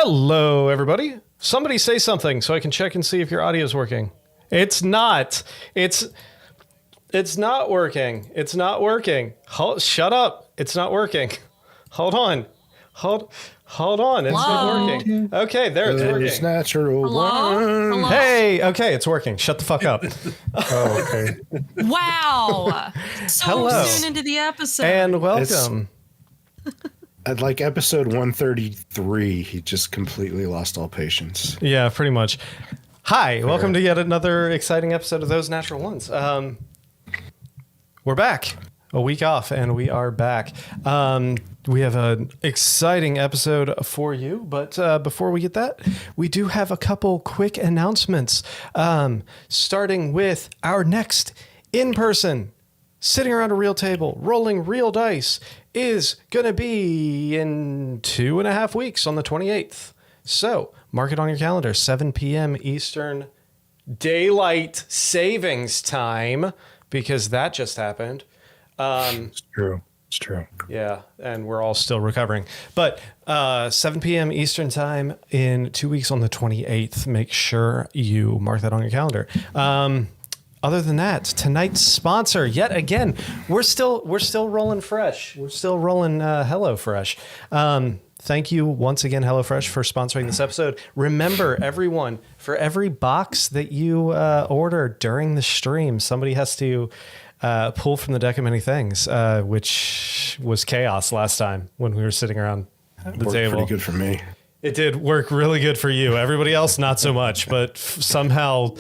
Hello, everybody. Somebody say something so I can check and see if your audio is working. It's not. It's not working. It's not working. Shut up. It's not working. Hold on. Hold on. It's not working. Okay, there it's working. It's natural. Hello? Hey, okay, it's working. Shut the fuck up. Oh, okay. Wow. So Hello. soon into the episode. And welcome. At like episode 133, he just completely lost all patience. Yeah, pretty much. Hi, welcome to yet another exciting episode of Those Natural Ones. We're back. A week off, and we are back. We have an exciting episode for you, but before we get that, we do have a couple quick announcements. Starting with our next in-person, sitting around a real table, rolling real dice, is going to be in 2.5 weeks on the 28th. So mark it on your calendar, 7 p.m. Eastern Daylight Savings Time, because that just happened. It's true. It's true. Yeah, and we're all still recovering. But 7 p.m. Eastern Time in 2 weeks on the 28th. Make sure you mark that on your calendar. Other than that, tonight's sponsor, yet again, we're still rolling fresh. We're still rolling HelloFresh. Thank you once again, HelloFresh, for sponsoring this episode. Remember, everyone, for every box that you order during the stream, somebody has to pull from the deck of many things, which was chaos last time when we were sitting around the table. Pretty good for me. It did work really good for you. Everybody else, not so much, but somehow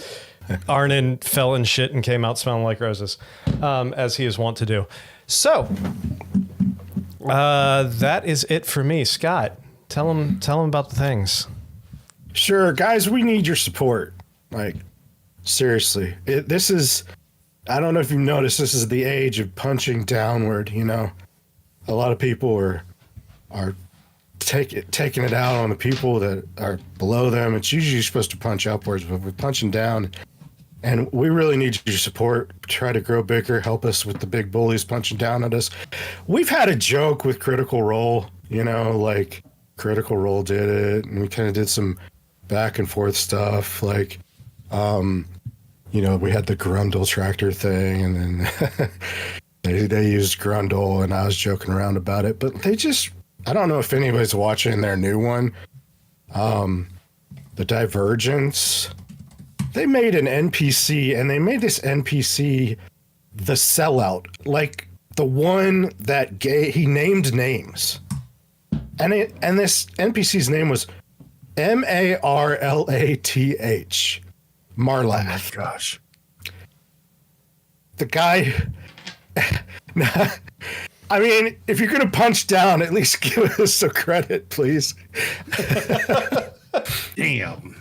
Arnon fell in shit and came out smelling like roses, as he is wont to do. So that is it for me. Scott, tell him about the things. Sure, guys, we need your support. Like, seriously, this is, I don't know if you've noticed, this is the age of punching downward. You know, a lot of people are taking it out on the people that are below them. It's usually supposed to punch upwards, but we're punching down. And we really need your support. Try to grow bigger. Help us with the big bullies punching down at us. We've had a joke with Critical Role, you know, like Critical Role did it, and we kind of did some back and forth stuff. Like, you know, we had the Grundle tractor thing, and then they used Grundle, and I was joking around about it. But they just, I don't know if anybody's watching their new one, the Divergence. They made an NPC, and they made this NPC the sellout, like the one that he named names, and this NPC's name was Marlath. Marlath. Oh my gosh. The guy. I mean, if you're gonna punch down, at least give us some credit, please. Damn.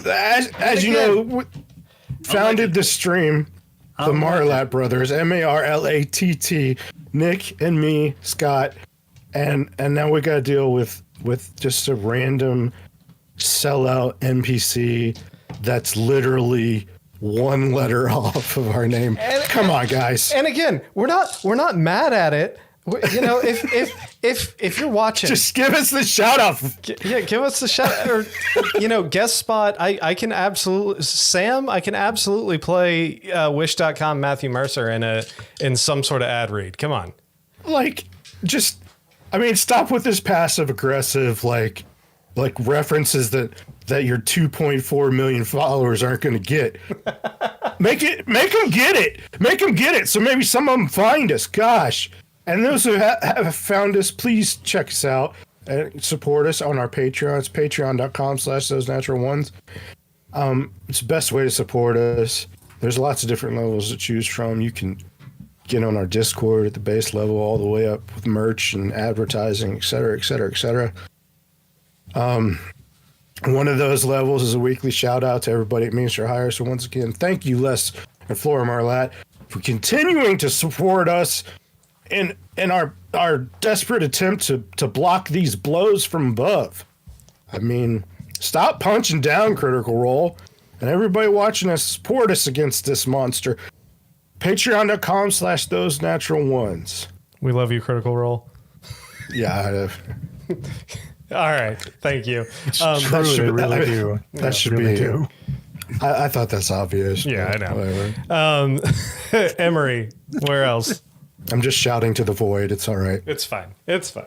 As you know, founded the stream, the Marlatt brothers, Marlatt, Nick and me, Scott, and now we got to deal with just a random sellout NPC that's literally one letter off of our name. Come on, guys. And again, we're not mad at it. You know, if you're watching, just give us the shout out. Yeah, give us the shout out, or, you know, guest spot. I can absolutely play Wish.com Matthew Mercer in some sort of ad read. Come on. Like, just, I mean, stop with this passive aggressive, like references that your 2.4 million followers aren't going to get. Make them get it. Make them get it. So maybe some of them find us. Gosh. And those who have found us, please check us out and support us on our Patreon. It's patreon.com/thosenatural1s. It's the best way to support us. There's lots of different levels to choose from. You can get on our Discord at the base level all the way up with merch and advertising, et cetera, et cetera, et cetera. One of those levels is a weekly shout out to everybody at Means for Hire. So once again, thank you, Les and Flora Marlatt, for continuing to support us in our desperate attempt to block these blows from above. I mean, stop punching down, Critical Role, and everybody watching us, support us against this monster. Patreon.com/thosenatural1s. We love you, Critical Role. Yeah. All right. Thank you. That should, they really do. That should really be. do. I thought that's obvious. Yeah, but I know. whatever. Emery, where else? I'm just shouting to the void. It's all right. It's fine. It's fine.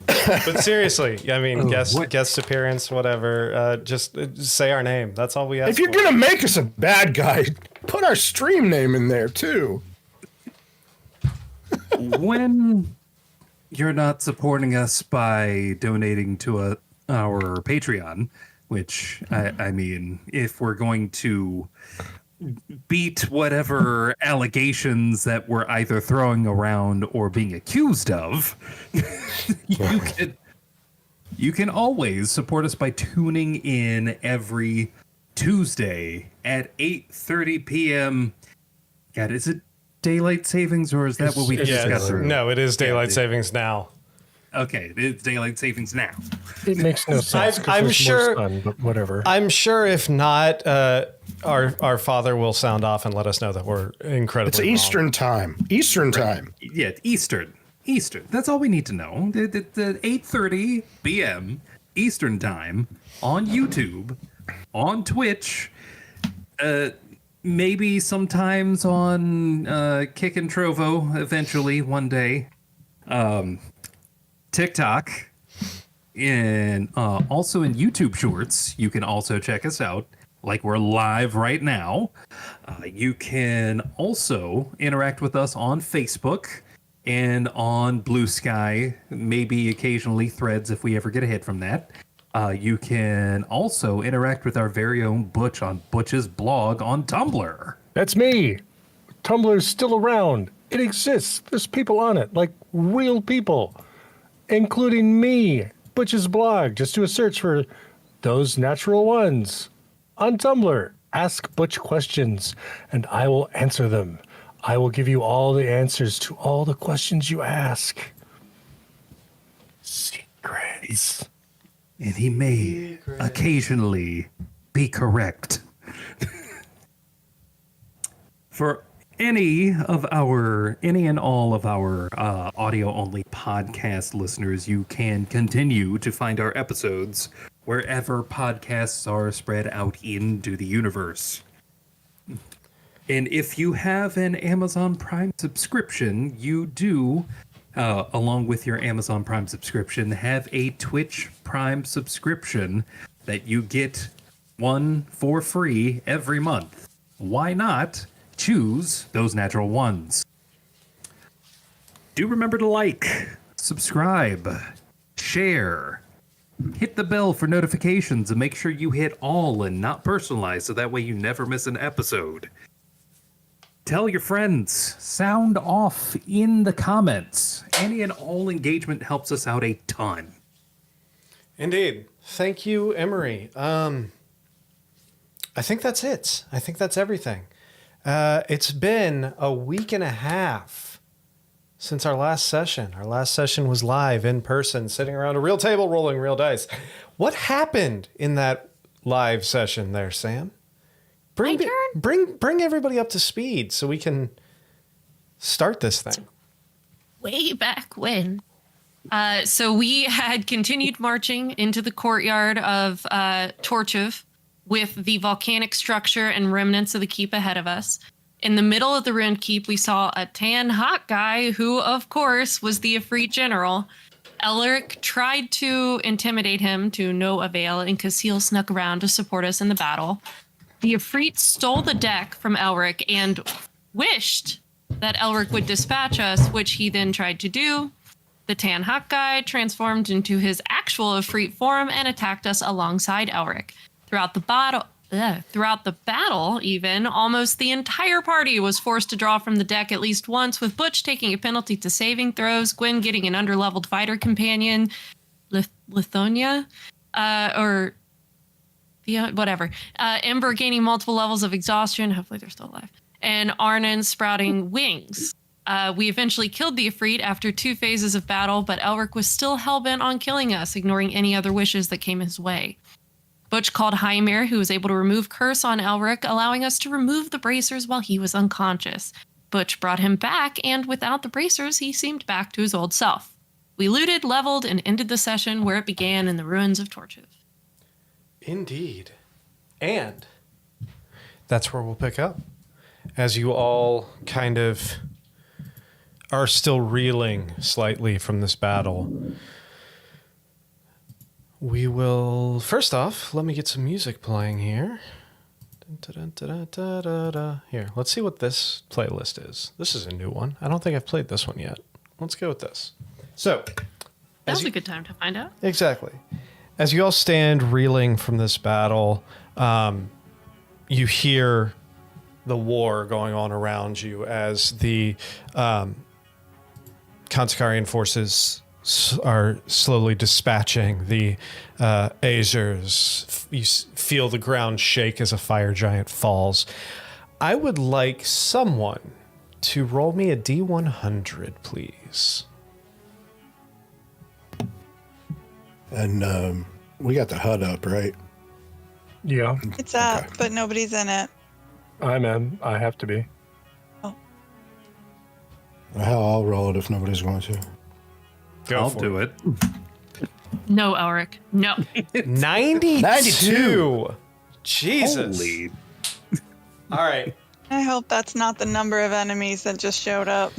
But seriously, I mean, guest appearance, whatever. Just say our name. That's all we ask. If you're gonna make us a bad guy, put our stream name in there too. When you're not supporting us by donating to our Patreon, which I mean, if we're going to beat whatever allegations that we're either throwing around or being accused of, you can always support us by tuning in every Tuesday at 8:30 p.m. God, is it daylight savings or is that what we just got through? No, it is daylight savings now. Okay, it's daylight savings now. It makes no sense. 'cause I'm there's sure- more sun, but whatever. I'm sure if not, our father will sound off and let us know that we're incredibly It's wrong. Eastern time. Eastern time. Yeah, Eastern. That's all we need to know. The 8:30 p.m. Eastern time on YouTube, on Twitch, maybe sometimes on Kick and Trovo eventually one day. TikTok, and also in YouTube Shorts. You can also check us out, like we're live right now. You can also interact with us on Facebook and on Blue Sky, maybe occasionally Threads if we ever get a hit from that. You can also interact with our very own Butch on Butch's blog on Tumblr. That's me. Tumblr's still around. It exists. There's people on it, like real people, including me. Butch's blog. Just do a search for Those Natural Ones on Tumblr. Ask Butch questions, and I will answer them. I will give you all the answers to all the questions you ask. Secrets. And he may occasionally be correct. For any and all of our audio-only podcast listeners, you can continue to find our episodes wherever podcasts are spread out into the universe. And if you have an Amazon Prime subscription, you do, along with your Amazon Prime subscription, have a Twitch Prime subscription that you get one for free every month. Why not choose Those Natural Ones? Do remember to like, subscribe, share, hit the bell for notifications, and make sure you hit all and not personalized so that way you never miss an episode. Tell your friends. Sound off in the comments. Any and all engagement helps us out a ton. Indeed. Thank you, Emery. I think that's it. I think that's everything. It's been a week and a half since our last session. Our last session was live in person, sitting around a real table, rolling real dice. What happened in that live session there, Sam? Bring everybody up to speed so we can start this thing. Way back when. So we had continued marching into the courtyard of Torchiv with the volcanic structure and remnants of the keep ahead of us. In the middle of the ruined keep, we saw a tan hot guy who, of course, was the Efreeti general. Elric tried to intimidate him to no avail, and Casil snuck around to support us in the battle. The Efreeti stole the deck from Elric and wished that Elric would dispatch us, which he then tried to do. The tan hot guy transformed into his actual Efreeti form and attacked us alongside Elric. Throughout the battle, even, almost the entire party was forced to draw from the deck at least once, with Butch taking a penalty to saving throws, Gwen getting an underleveled fighter companion, Lithonia, whatever. Ember gaining multiple levels of exhaustion. Hopefully they're still alive. And Arnon sprouting wings. We eventually killed the Efreeti after 2 phases of battle, but Elric was still hellbent on killing us, ignoring any other wishes that came his way. Butch called Hymir, who was able to remove Curse on Elric, allowing us to remove the bracers while he was unconscious. Butch brought him back, and without the bracers, he seemed back to his old self. We looted, leveled, and ended the session where it began in the ruins of Torchiv. Indeed. And that's where we'll pick up. As you all kind of are still reeling slightly from this battle, we will... First off, let me get some music playing here. Here, let's see what this playlist is. This is a new one. I don't think I've played this one yet. Let's go with this. So, That was a good time to find out. exactly. As you all stand reeling from this battle, you hear the war going on around you as the Conticarian forces are slowly dispatching the Azers. You feel the ground shake as a fire giant falls. I would like someone to roll me a D100, please. And we got the HUD up, right? Yeah, It's up, but nobody's in it. I'm in. I have to be. Hell, I'll roll it if nobody's going to. Go I'll for do it. No, Elric. No. 92. 92. Jesus. Holy. All right. I hope that's not the number of enemies that just showed up.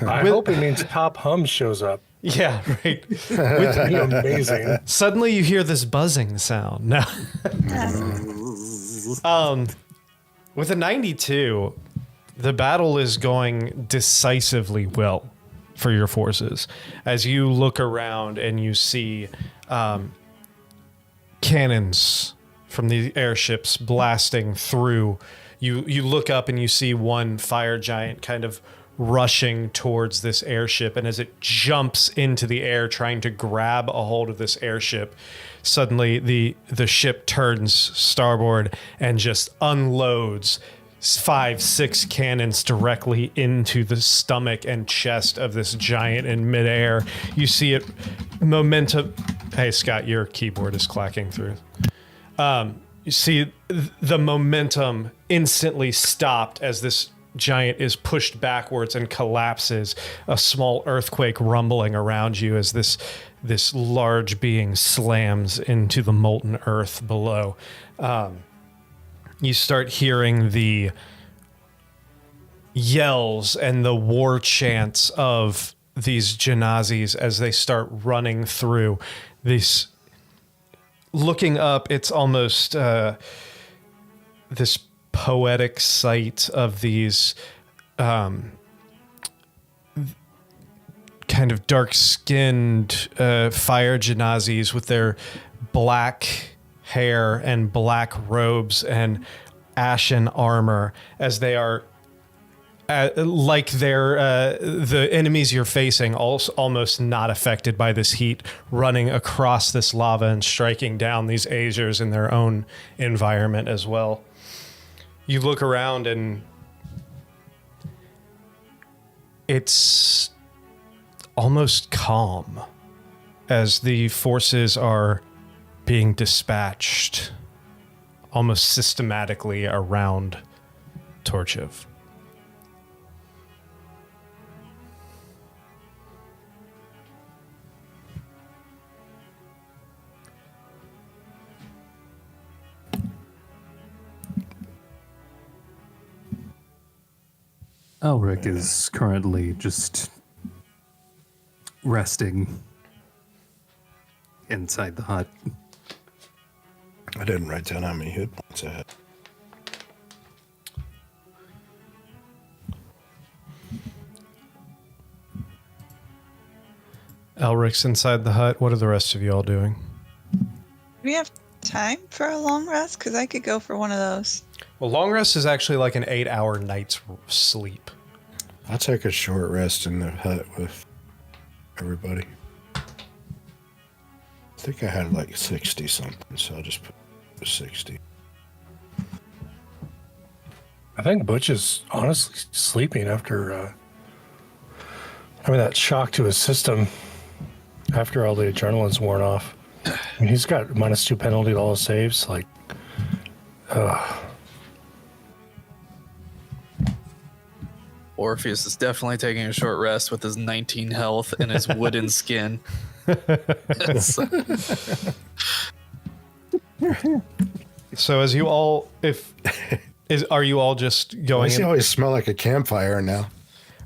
I hope it means Top Hum shows up. Yeah, right. That'd be amazing. Suddenly you hear this buzzing sound. No. With a 92, the battle is going decisively well for your forces. As you look around and you see cannons from the airships blasting through, you look up and you see one fire giant kind of rushing towards this airship, and as it jumps into the air trying to grab a hold of this airship, suddenly the ship turns starboard and just unloads 5-6 cannons directly into the stomach and chest of this giant in midair. You see it momentum. Hey Scott, your keyboard is clacking through. You see the momentum instantly stopped as this giant is pushed backwards and collapses, a small earthquake rumbling around you as this large being slams into the molten earth below. You start hearing the yells and the war chants of these Genazis as they start running through this. Looking up, it's almost this poetic sight of these kind of dark-skinned fire Genazis with their black hair and black robes and ashen armor, as they are like they're the enemies you're facing, also almost not affected by this heat, running across this lava and striking down these Azers in their own environment as well. You look around and it's almost calm as the forces are being dispatched almost systematically around Torchiv. Elric is currently just resting inside the hut. I didn't write down how many hit points I had. Elric's inside the hut. What are the rest of you all doing? Do we have time for a long rest? Because I could go for one of those. Well, long rest is actually like an 8-hour night's sleep. I'll take a short rest in the hut with everybody. I think I had like 60 something, so I'll just put 60. I think Butch is honestly sleeping after that shock to his system after all the adrenaline's worn off. I mean, he's got -2 penalty to all his saves. Like, Orpheus is definitely taking a short rest with his 19 health and his wooden skin. So as you all, are you all just Why going? does he always smell like a campfire now?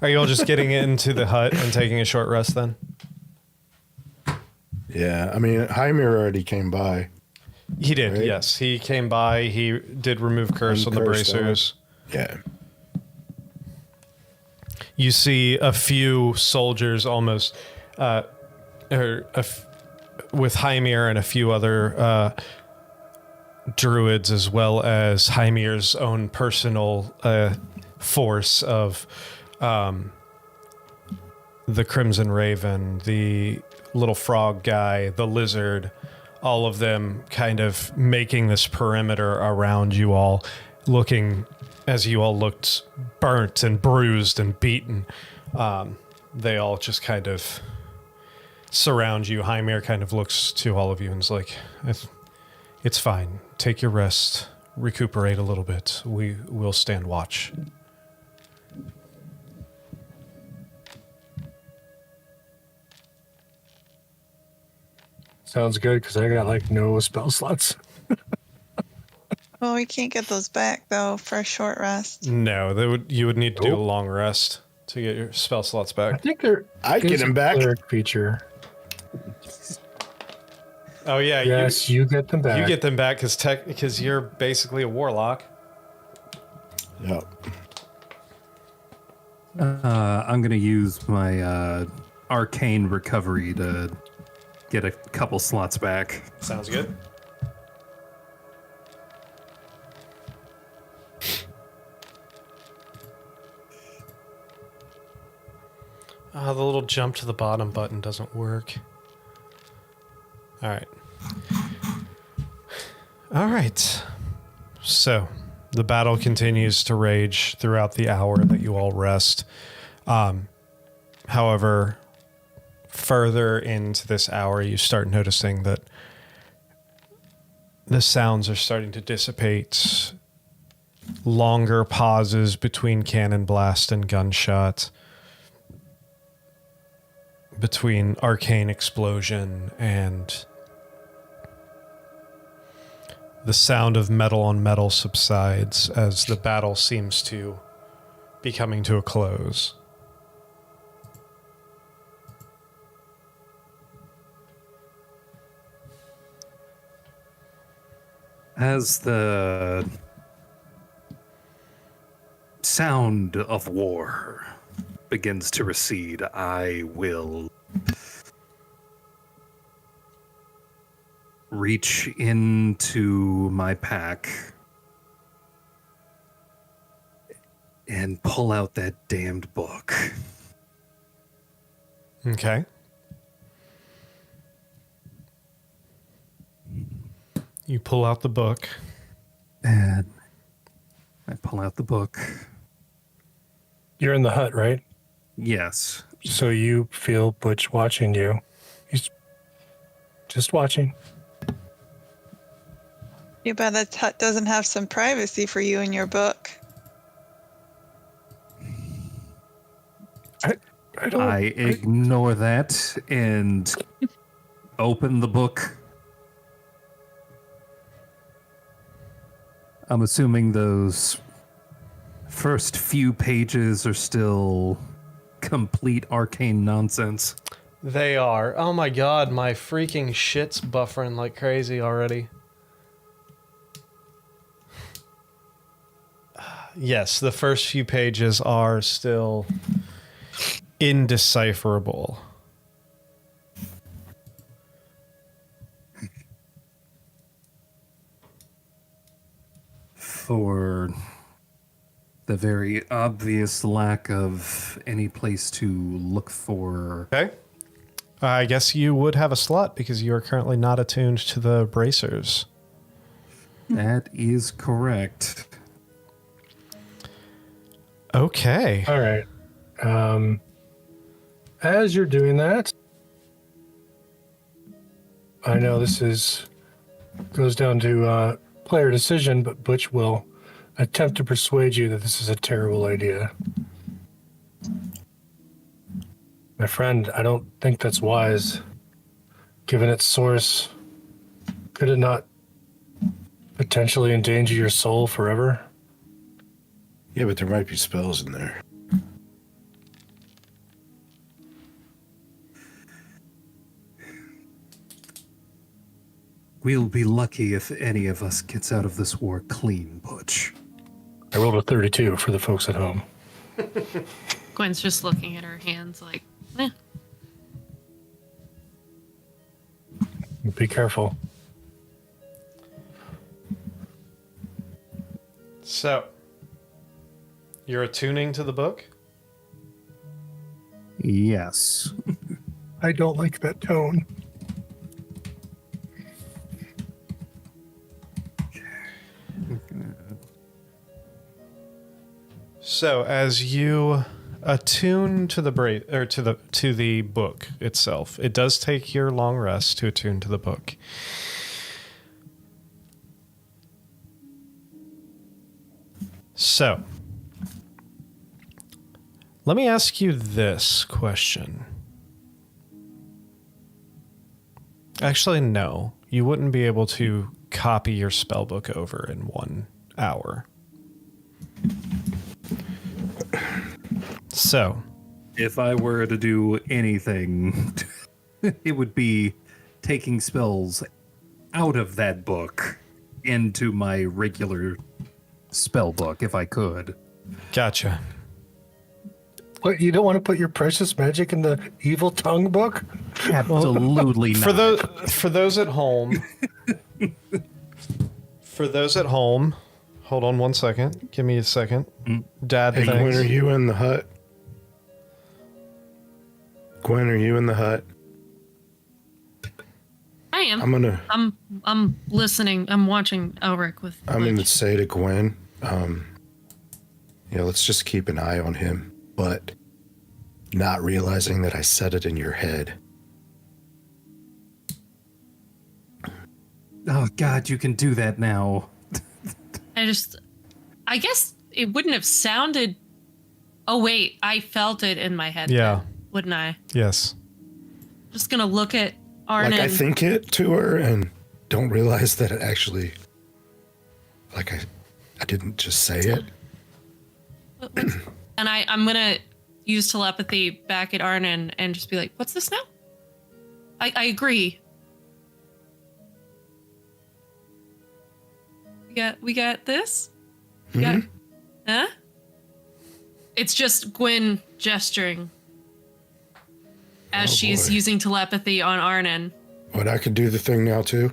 Are you all just getting into the hut and taking a short rest then? Yeah, I mean, Hymir already came by. He did, Right. yes. He came by. He did remove curse on the Uncursed, bracers. Yeah. You see a few soldiers almost, with Hymir and a few other druids, as well as Hymir's own personal force of the Crimson Raven, the little frog guy, the lizard, all of them kind of making this perimeter around you all, looking as you all looked burnt and bruised and beaten. They all just kind of surround you. Hymir kind of looks to all of you and is like, it's fine. Take your rest. Recuperate a little bit. We will stand watch. Sounds good, because I got like no spell slots. Well, we can't get those back though for a short rest. No, you would need to do a Nope. long rest to get your spell slots I back. think there I get is him a back. cleric feature. Oh yeah, Yes, you get them back. you get them back because you're basically a warlock. Yep. I'm gonna use my arcane recovery to get a couple slots back. Sounds good. The little jump to the bottom button doesn't work. All right. All right. So the battle continues to rage throughout the hour that you all rest. However, further into this hour, you start noticing that the sounds are starting to dissipate. Longer pauses between cannon blast and gunshot. Between arcane explosion and the sound of metal on metal subsides as the battle seems to be coming to a close. As the sound of war begins to recede, I will reach into my pack and pull out that damned book. Okay. You pull out the book. And I pull out the book. You're in the hut, right? Yes. So you feel Butch watching you. He's just watching. You bet that hut doesn't have some privacy for you in your book. I don't. I ignore that and open the book. I'm assuming those first few pages are still complete arcane nonsense. They are. Oh my god, my freaking shit's buffering like crazy already. Yes, the first few pages are still indecipherable. For the very obvious lack of any place to look for. Okay. I guess you would have a slot because you are currently not attuned to the bracers. That is correct. Okay. All right. As you're doing that, I know this goes down to player decision, but Butch will attempt to persuade you that this is a terrible idea. My friend, I don't think that's wise. Given its source, could it not potentially endanger your soul forever? Yeah, but there might be spells in there. We'll be lucky if any of us gets out of this war clean, Butch. I rolled a 32 for the folks at home. Gwen's just looking at her hands like, eh. Be careful. So, you're attuning to the book? Yes. I don't like that tone. So, as you attune to the to the book itself, it does take your long rest to attune to the book. So, let me ask you this question. Actually, no. You wouldn't be able to copy your spellbook over in 1 hour. So, If I were to do anything, it would be taking spells out of that book into my regular spell book if I could. gotcha. What, you don't want to put your precious magic in the evil tongue book? Absolutely not. For those at home, hold on 1 second. Give me a second. Dad, Hey, Gwen, thanks. are you in the hut? Gwen, are you in the hut? I am. I'm listening. I'm watching Elric with. gonna say to Gwen, let's just keep an eye on him, but not realizing that I said it in your head. Oh, God, you can do that now. I guess it wouldn't have sounded. Oh wait, I felt it in my head. Yeah. then, wouldn't I? Yes. Just gonna look at Arnon. Like I think it to her and don't realize that it actually, like I didn't just say it. And I'm gonna use telepathy back at Arnon and just be like, "What's this now?" I agree. We got this. We got, huh? It's just Gwen gesturing as she's boy. using telepathy on Arnon. But I could do the thing now too.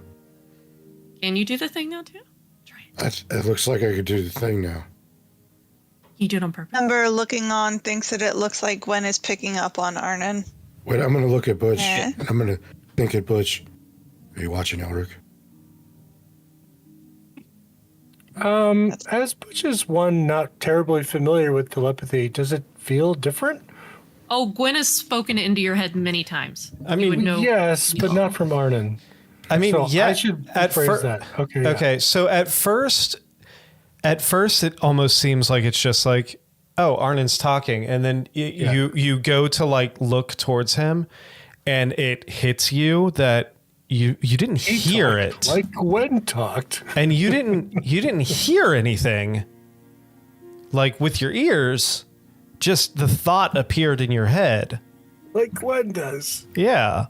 Can you do the thing now too? Try it. It looks like I could do the thing now. You do it on purpose. Member looking on thinks that it looks like Gwen is picking up on Arnon. Wait, I'm gonna look at Butch Yeah. and I'm gonna think at Butch. Are you watching Elric? As Butch is one not terribly familiar with telepathy, does it feel different? Oh, Gwen has spoken into your head many times. I You mean, would know. Yes, but not from Arnon. I mean, So yeah. I should at phrase that. Okay. yeah. Okay. So at first, it almost seems like it's just like, oh, Arnon's talking, and then you go to like look towards him, and it hits you that you didn't hear it, Like Gwen talked. and you didn't hear anything. Like with your ears, just the thought appeared in your head. Like Gwen does. Yeah.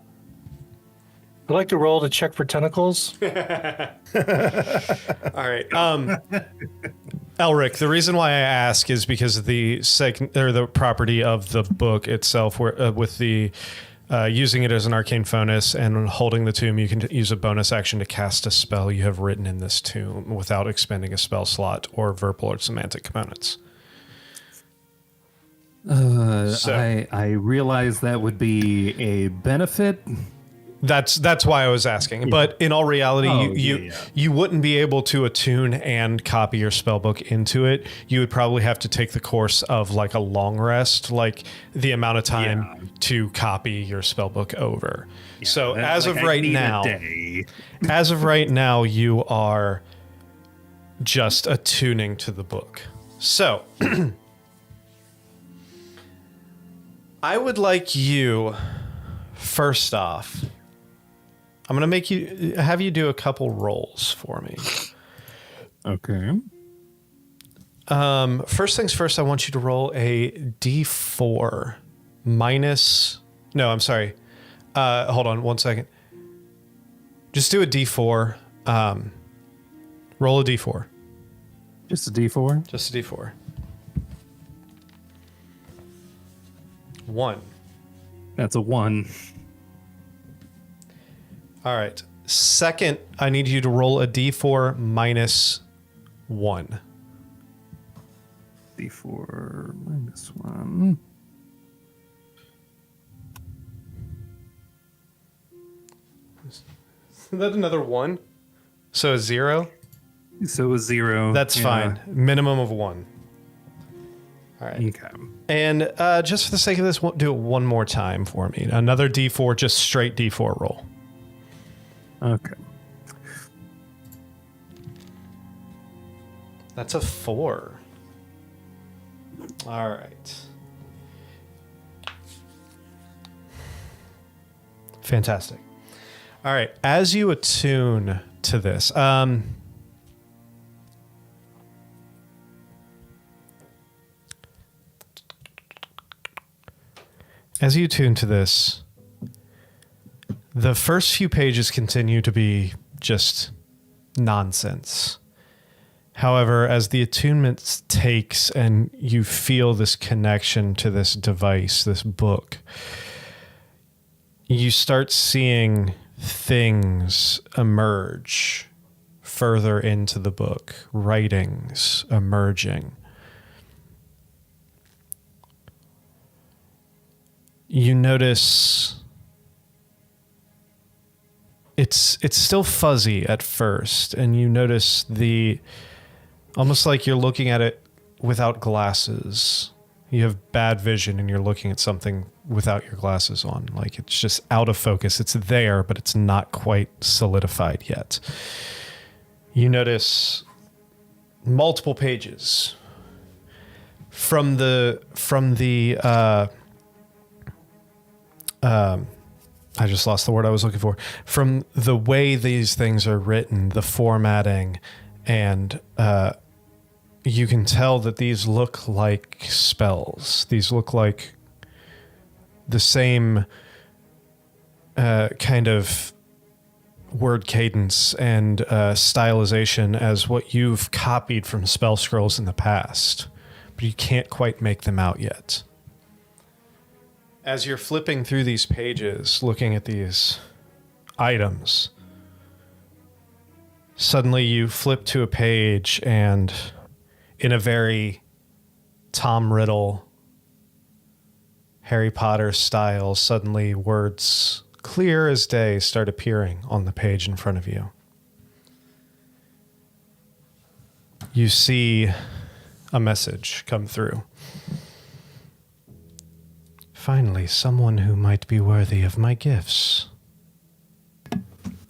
I'd like to roll to check for tentacles. All right. Elric, the reason why I ask is because of the property of the book itself, where with the using it as an arcane bonus and holding the tomb, you can use a bonus action to cast a spell you have written in this tomb without expending a spell slot or verbal or semantic components. I realize that would be a benefit. That's why I was asking. But in all reality, you wouldn't be able to attune and copy your spellbook into it. You would probably have to take the course of like a long rest, like the amount of time to copy your spellbook over. So as of right now, you are just attuning to the book. So I would like you, first off, I'm going to have you do a couple rolls for me. Okay. First things first, I want you to roll a D4 minus. No, I'm sorry. Hold on 1 second. Just do a D4. Roll a D4. Just a D4? Just a D4. 1. That's a 1. All right. Second, I need you to roll a D4 minus 1. D4 minus 1. Is that another 1? So a 0? So a 0. That's fine. Minimum of 1. All right. Okay. And just for the sake of this, do it one more time for me. Another D4, just straight D4 roll. Okay. That's a 4. All right. Fantastic. All right. As you attune to this, the first few pages continue to be just nonsense. However, as the attunement takes and you feel this connection to this device, this book, you start seeing things emerge further into the book, writings emerging. You notice it's still fuzzy at first, and you notice almost like you're looking at it without glasses. You have bad vision and you're looking at something without your glasses on. Like it's just out of focus. It's there, but it's not quite solidified yet. You notice multiple pages from the I just lost the word I was looking for. From the way these things are written, the formatting, and you can tell that these look like spells. These look like the same kind of word cadence and stylization as what you've copied from spell scrolls in the past, but you can't quite make them out yet. As you're flipping through these pages, looking at these items, suddenly you flip to a page and in a very Tom Riddle, Harry Potter style, suddenly words clear as day start appearing on the page in front of you. You see a message come through. Finally, someone who might be worthy of my gifts.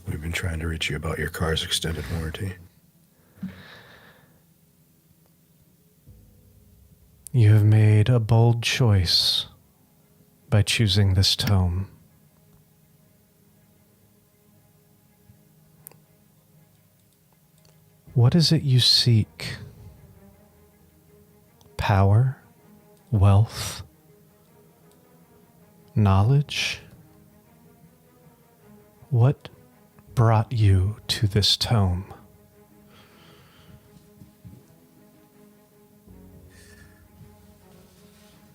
We've been trying to reach you about your car's extended warranty. You have made a bold choice by choosing this tome. What is it you seek? Power? Wealth? Knowledge? What brought you to this tome?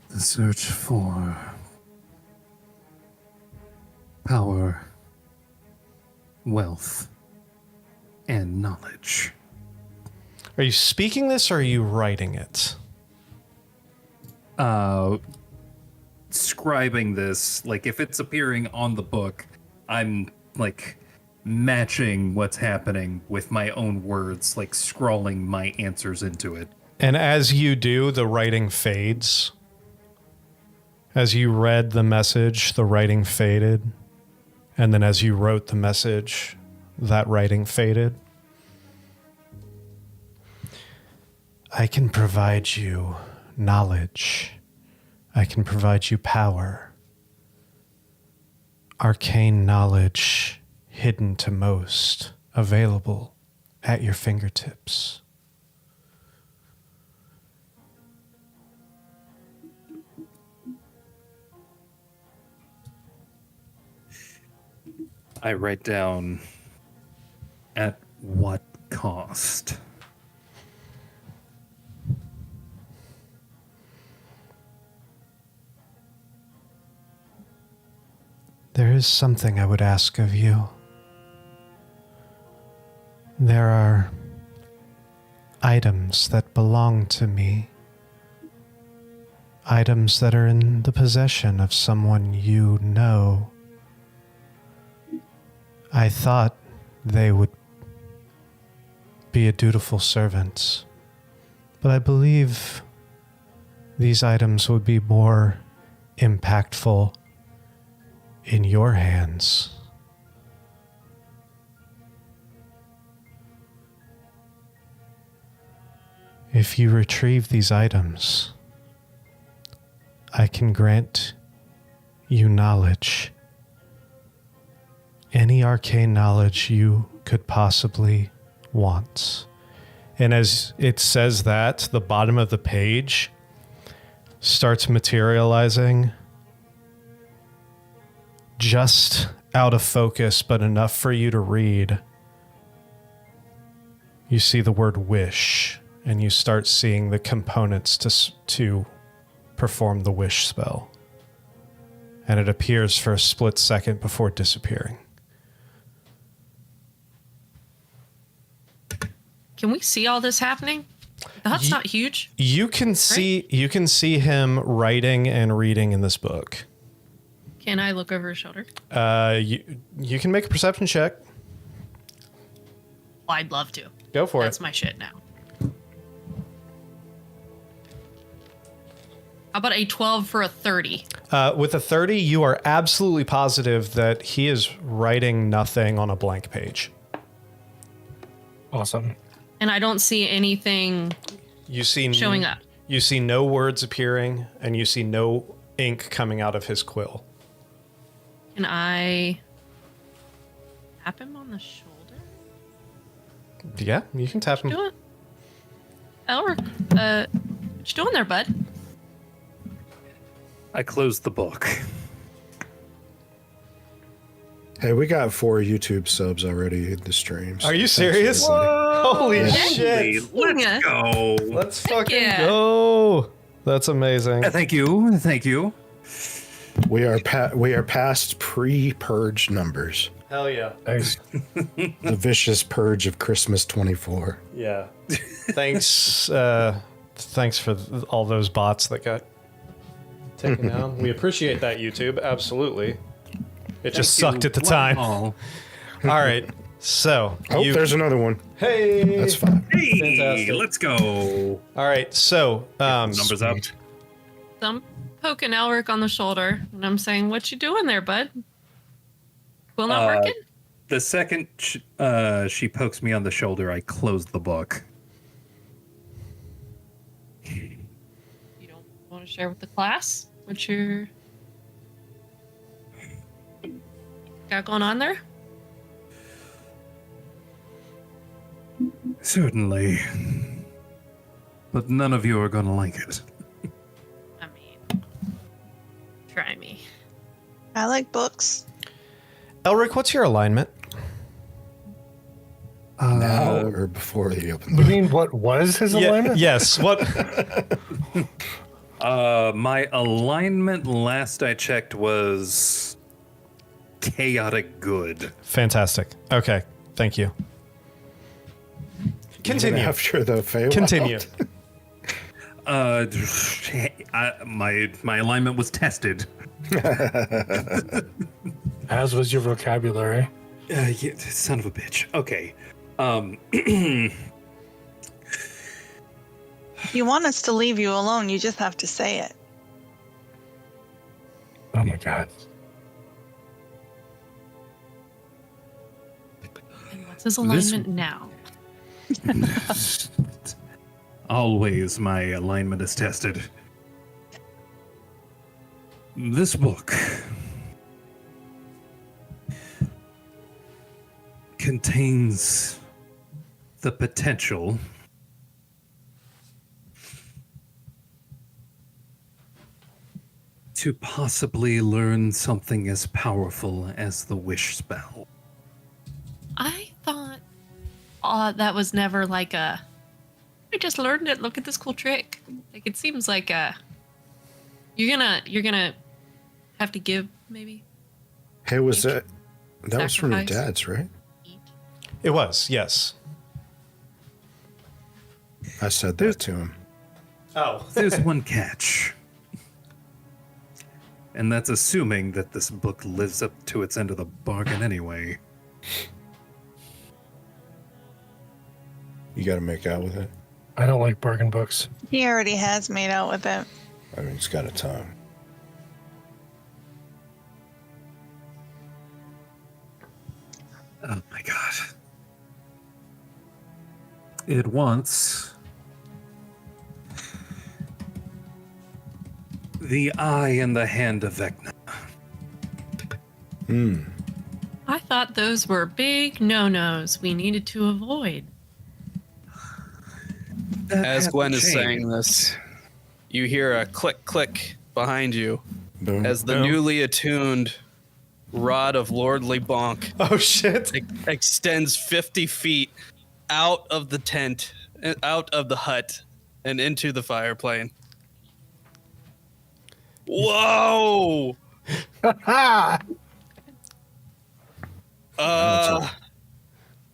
The search for power, wealth, and knowledge. Are you speaking this or are you writing it? Scribing this, like if it's appearing on the book, I'm like matching what's happening with my own words, like scrawling my answers into it. And as you do, the writing fades. As you read the message, the writing faded. And then as you wrote the message, that writing faded. I can provide you knowledge I can provide you power, arcane knowledge hidden to most, available at your fingertips. I write down, at what cost? There is something I would ask of you. There are items that belong to me. Items that are in the possession of someone you know. I thought they would be a dutiful servant, but I believe these items would be more impactful in your hands. If you retrieve these items, I can grant you knowledge. Any arcane knowledge you could possibly want. And as it says that, the bottom of the page starts materializing just out of focus, but enough for you to read. You see the word wish, and you start seeing the components to perform the wish spell. And it appears for a split second before disappearing. Can we see all this happening? The hut's not huge. You can see him writing and reading in this book. Can I look over his shoulder? You can make a perception check. Well, I'd love to. Go for That's it. my shit now. How about a 12 for a 30? With a 30, you are absolutely positive that he is writing nothing on a blank page. Awesome. And I don't see anything You see showing up. You see no words appearing, and you see no ink coming out of his quill. Can I tap him on the shoulder? Yeah, you can tap him. Do it. Elric, what you doing there, bud? I close the book. Hey, we got 4 YouTube subs already in the streams. Are you serious? Holy shit. Let's go. Let's fucking yeah. go. That's amazing. Thank you. Thank you. We are past pre-purge numbers. Hell yeah. Nice. The vicious purge of Christmas 24. Yeah. Thanks thanks for all those bots that got taken down. We appreciate that, YouTube. Absolutely. It just sucked at the time. All right. So, Oh, there's another one. hey. That's fine. Hey, Fantastic. let's go. All right. So, Numbers up. Sweet. So I'm poking Elric on the shoulder, and I'm saying, what you doing there, bud? Quill not working? The second she pokes me on the shoulder, I close the book. You don't want to share with the class what you're got going on there? Certainly. But none of you are going to like it. I mean, try me. I like books. Elric, what's your alignment? Now or before he opened You the mean what was his alignment? Yes. What? My alignment last I checked was chaotic good. Fantastic. Okay. Thank you. Continue. after the Feywild. Continue. My alignment was tested. As was your vocabulary. Yeah, son of a bitch. Okay. If you want us to leave you alone, you just have to say it. Oh my god. And what's his alignment now? Always my alignment is tested. This book contains the potential to possibly learn something as powerful as the wish spell. I thought that was never like a. I just learned it. Look at this cool trick. Like it seems like you're gonna have to give maybe. Hey, was that was from your Sacrifice. dad's, right? It was, yes. I said that to him. Oh. There's one catch. And that's assuming that this book lives up to its end of the bargain anyway. You got to make out with it. I don't like bargain books. He already has made out with it. I mean, it's got a tongue. Oh my god. It wants the eye in the hand of Vecna. I thought those were big no-nos we needed to avoid. That As had Gwen to is change. saying this, you hear a click click behind you Boom. as the Boom. newly attuned rod of Lordly Bonk Oh, shit. extends 50 feet out of the tent, out of the hut, and into the fire plane. Whoa!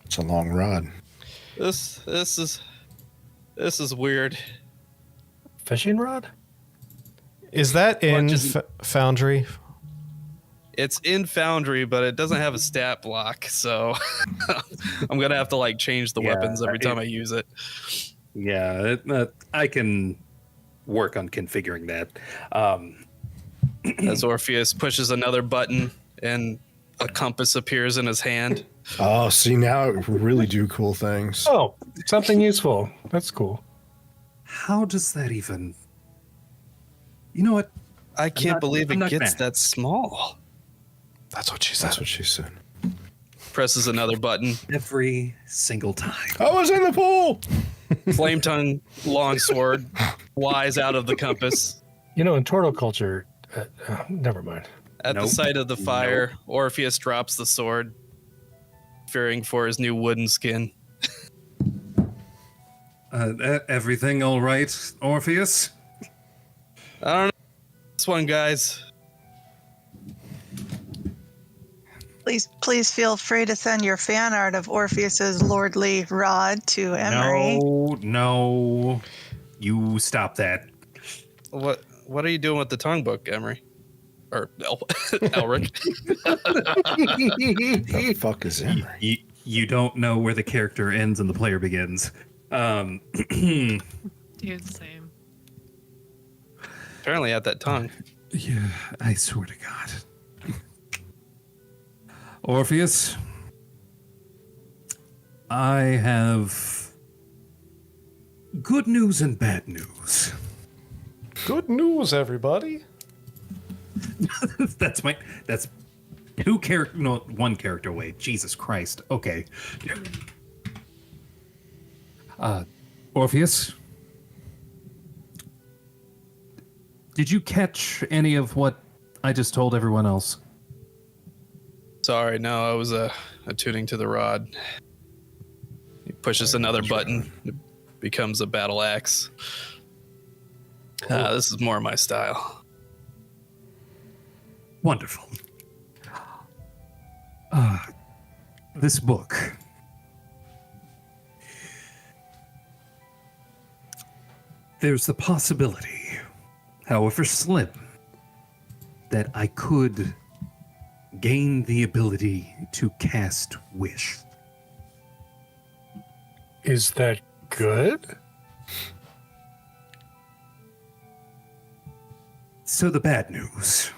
It's a long rod. This is weird. Fishing rod? Is that in just- Foundry? It's in Foundry, but it doesn't have a stat block, so I'm gonna have to like change the Yeah, weapons every time I use it. Yeah, I can work on configuring that. As Orpheus pushes another button and a compass appears in his hand. Oh, see, now it really do cool things. Oh, something useful. That's cool. How does that even... You know what? I can't not- believe I'm it not gets mad. that small. That's what she said. That's what she said. Presses another button. Every single time. I was in the pool. Flame tongue longsword flies out of the compass. You know, in turtle culture, never mind. At the Nope. sight of the fire, Orpheus drops the sword, fearing for his new wooden skin. Everything all right, Orpheus? I don't know. This one, guys. Please feel free to send your fan art of Orpheus's lordly rod to Emery. No. You stop that. What are you doing with the tongue book, Emery? Or Elric? The fuck is Emery? You don't know where the character ends and the player begins. Dude, same. Apparently at that tongue. Yeah, I swear to God. Orpheus, I have good news and bad news. Good news, everybody. That's two character, no, one character away. Jesus Christ. Okay. Orpheus, did you catch any of what I just told everyone else? Sorry, no, I was attuning to the rod. He pushes another button. It becomes a battle axe. This is more my style. Wonderful. This book. There's the possibility, however slim, that I could gain the ability to cast Wish. Is that good? So the bad news.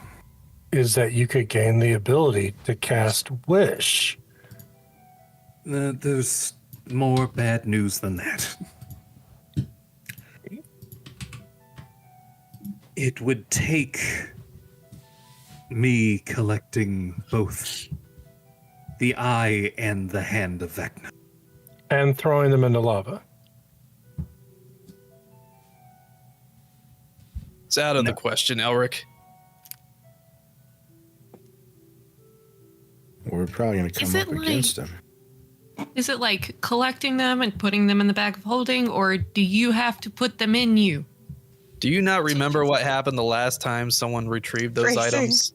Is that you could gain the ability to cast Wish? There's more bad news than that. It would take me collecting both the eye and the hand of Vecna. And throwing them into lava. It's out of the question, Elric. We're probably going to Is come it up against him. Is it like collecting them and putting them in the bag of holding, or do you have to put them in you? Do you not remember what happened the last time someone retrieved those Bracing. items?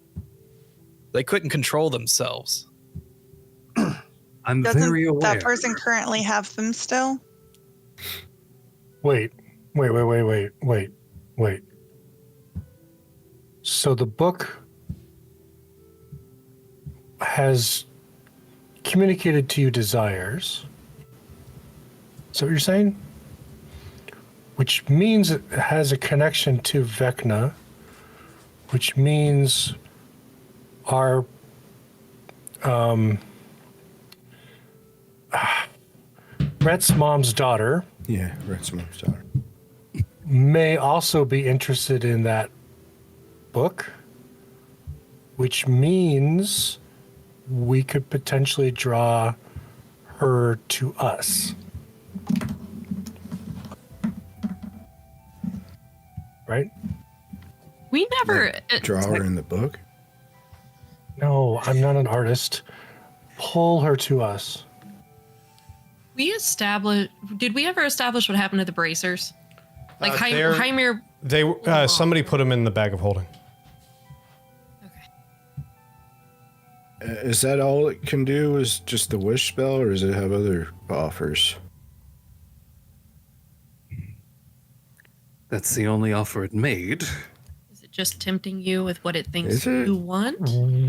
They couldn't control themselves. I'm Doesn't very aware. that person currently have them still? Wait. So the book has communicated to you desires. Is that what you're saying? Which means it has a connection to Vecna, which means our Rhett's mom's daughter Yeah, Rhett's mom's daughter. may also be interested in that book, which means we could potentially draw her to us. Right? We never. Draw her in the book? No, I'm not an artist. Pull her to us. Did we ever establish what happened to the bracers? Like they're- Hymir. They somebody put them in the bag of holding. Okay. Is that all it can do? Is just the wish spell, or does it have other offers? That's the only offer it made. Is it just tempting you with what it thinks Is it? you want?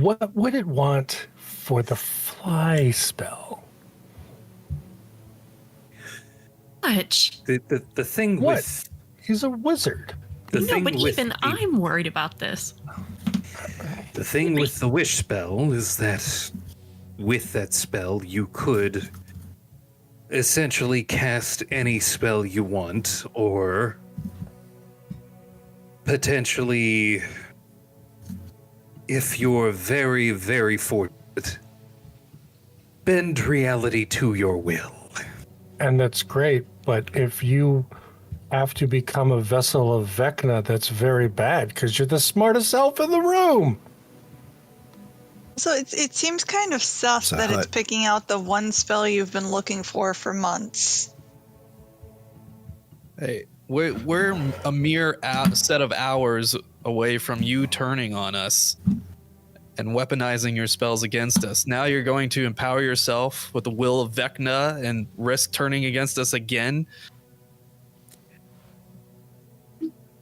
What would it want for the fly spell? Much. The thing What? with He's a wizard. the No, thing but with even the- I'm worried about this. The thing with the wish spell is that with that spell, you could essentially cast any spell you want, or potentially, if you're very, very fortunate, bend reality to your will. And that's great, but if you have to become a vessel of Vecna, that's very bad because you're the smartest elf in the room. So it seems kind of sus that it's hut. picking out the one spell you've been looking for months. Hey, we're a mere set of hours away from you turning on us and weaponizing your spells against us. Now you're going to empower yourself with the will of Vecna and risk turning against us again?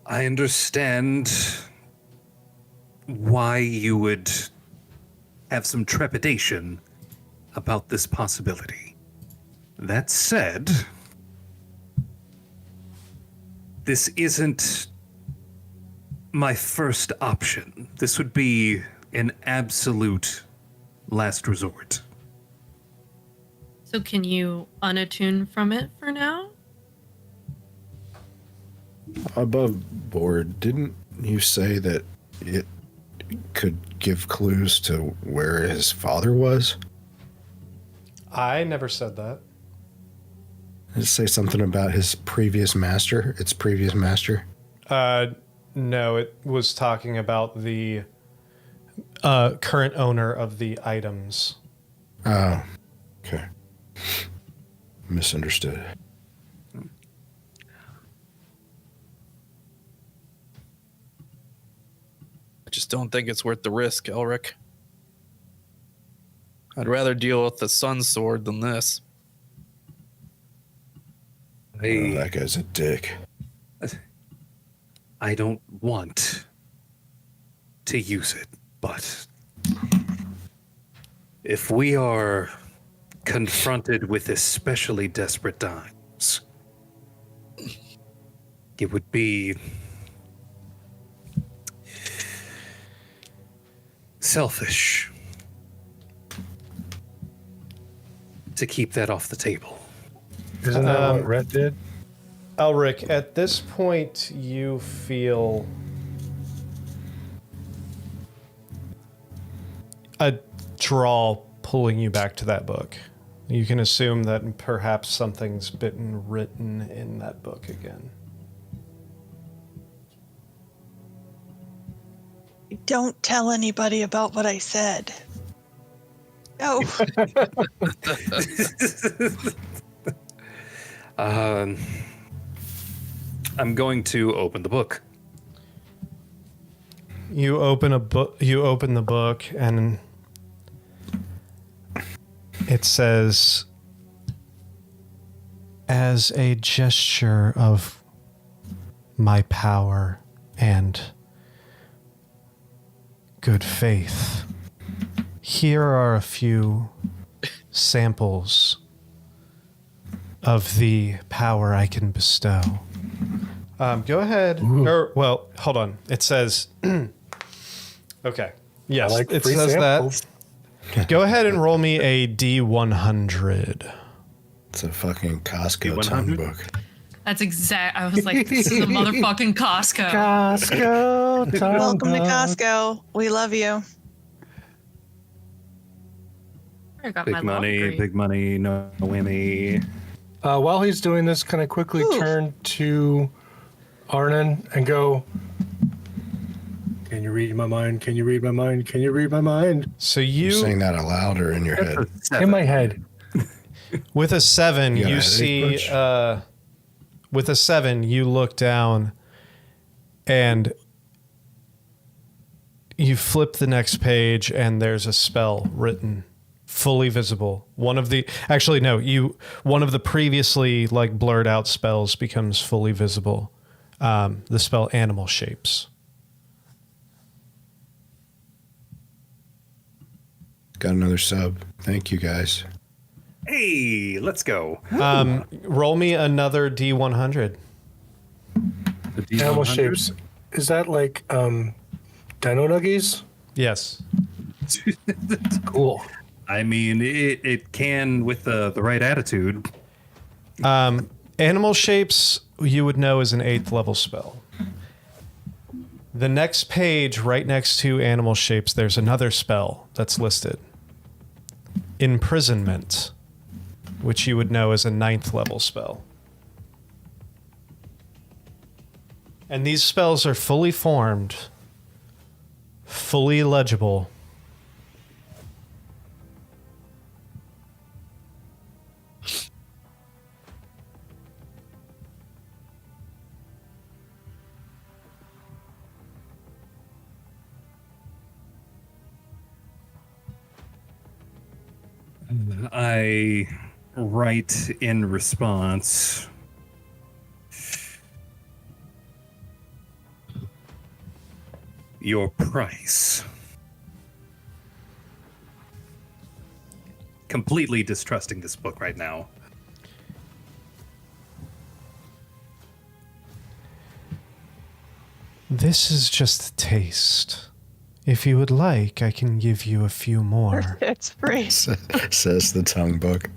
I understand why you would have some trepidation about this possibility. That said, this isn't my first option. This would be an absolute last resort. So can you unattune from it for now? Above board, didn't you say that it could give clues to where his father was? I never said that. Did it say something about his previous master? Its previous master? No, it was talking about the current owner of the items. Oh, okay. Misunderstood. I just don't think it's worth the risk, Elric. I'd rather deal with the Sun Sword than this. Oh, that guy's a dick. I don't want to use it, but if we are confronted with especially desperate times, it would be selfish to keep that off the table. Isn't that what Rhett did? Elric, at this point, you feel a draw pulling you back to that book. You can assume that perhaps something's been written in that book again. Don't tell anybody about what I said. Oh, I'm going to open the book. You open a book. You open the book, and it says, "As a gesture of my power and good faith, here are a few samples of the power I can bestow." Go ahead. Well, hold on. It says, okay. Yes, I like it free says samples. that. Go ahead and roll me a D100. It's a fucking Costco D100? tongue book. That's exact. I was like, this is a motherfucking Costco. Costco. welcome to Costco. We love you. I got my Big money, no whammy. While he's doing this, can I quickly Ooh. turn to Arnon and go, "Can you read my mind? Can you read my mind? Can you read my mind?" So You're you, saying that out loud or in your head? In my head. with a 7, You got a you headache, see, Butch? with a 7, you look down and you flip the next page and there's a spell written, fully visible. One of the previously like blurred out spells becomes fully visible. The spell Animal Shapes. Got another sub. Thank you, guys. Hey, let's go. Roll me another D100. The D100. Animal shapes. Is that like Dino Nuggies? Yes. Cool. I mean, it can with the right attitude. Animal Shapes, you would know, is an 8th level spell. The next page, right next to Animal Shapes, there's another spell that's listed. Imprisonment, which you would know is a 9th level spell. And these spells are fully formed, fully legible. I write in response. Your price. Completely distrusting this book right now. This is just a taste. If you would like, I can give you a few more. It's free. Says the tongue book.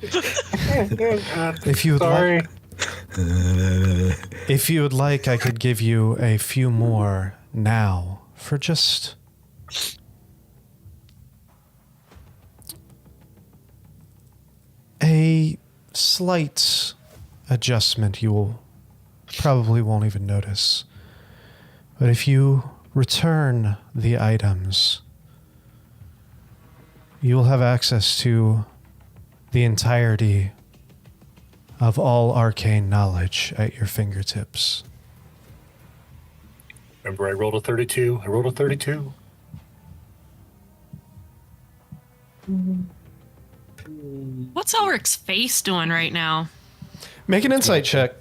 If you would Sorry. like, if you would like, I could give you a few more now for just a slight adjustment you will probably won't even notice. But if you return the items, you will have access to the entirety of all arcane knowledge at your fingertips. Remember, I rolled a 32. I rolled a 32. What's Ulrich's face doing right now? Make an insight check.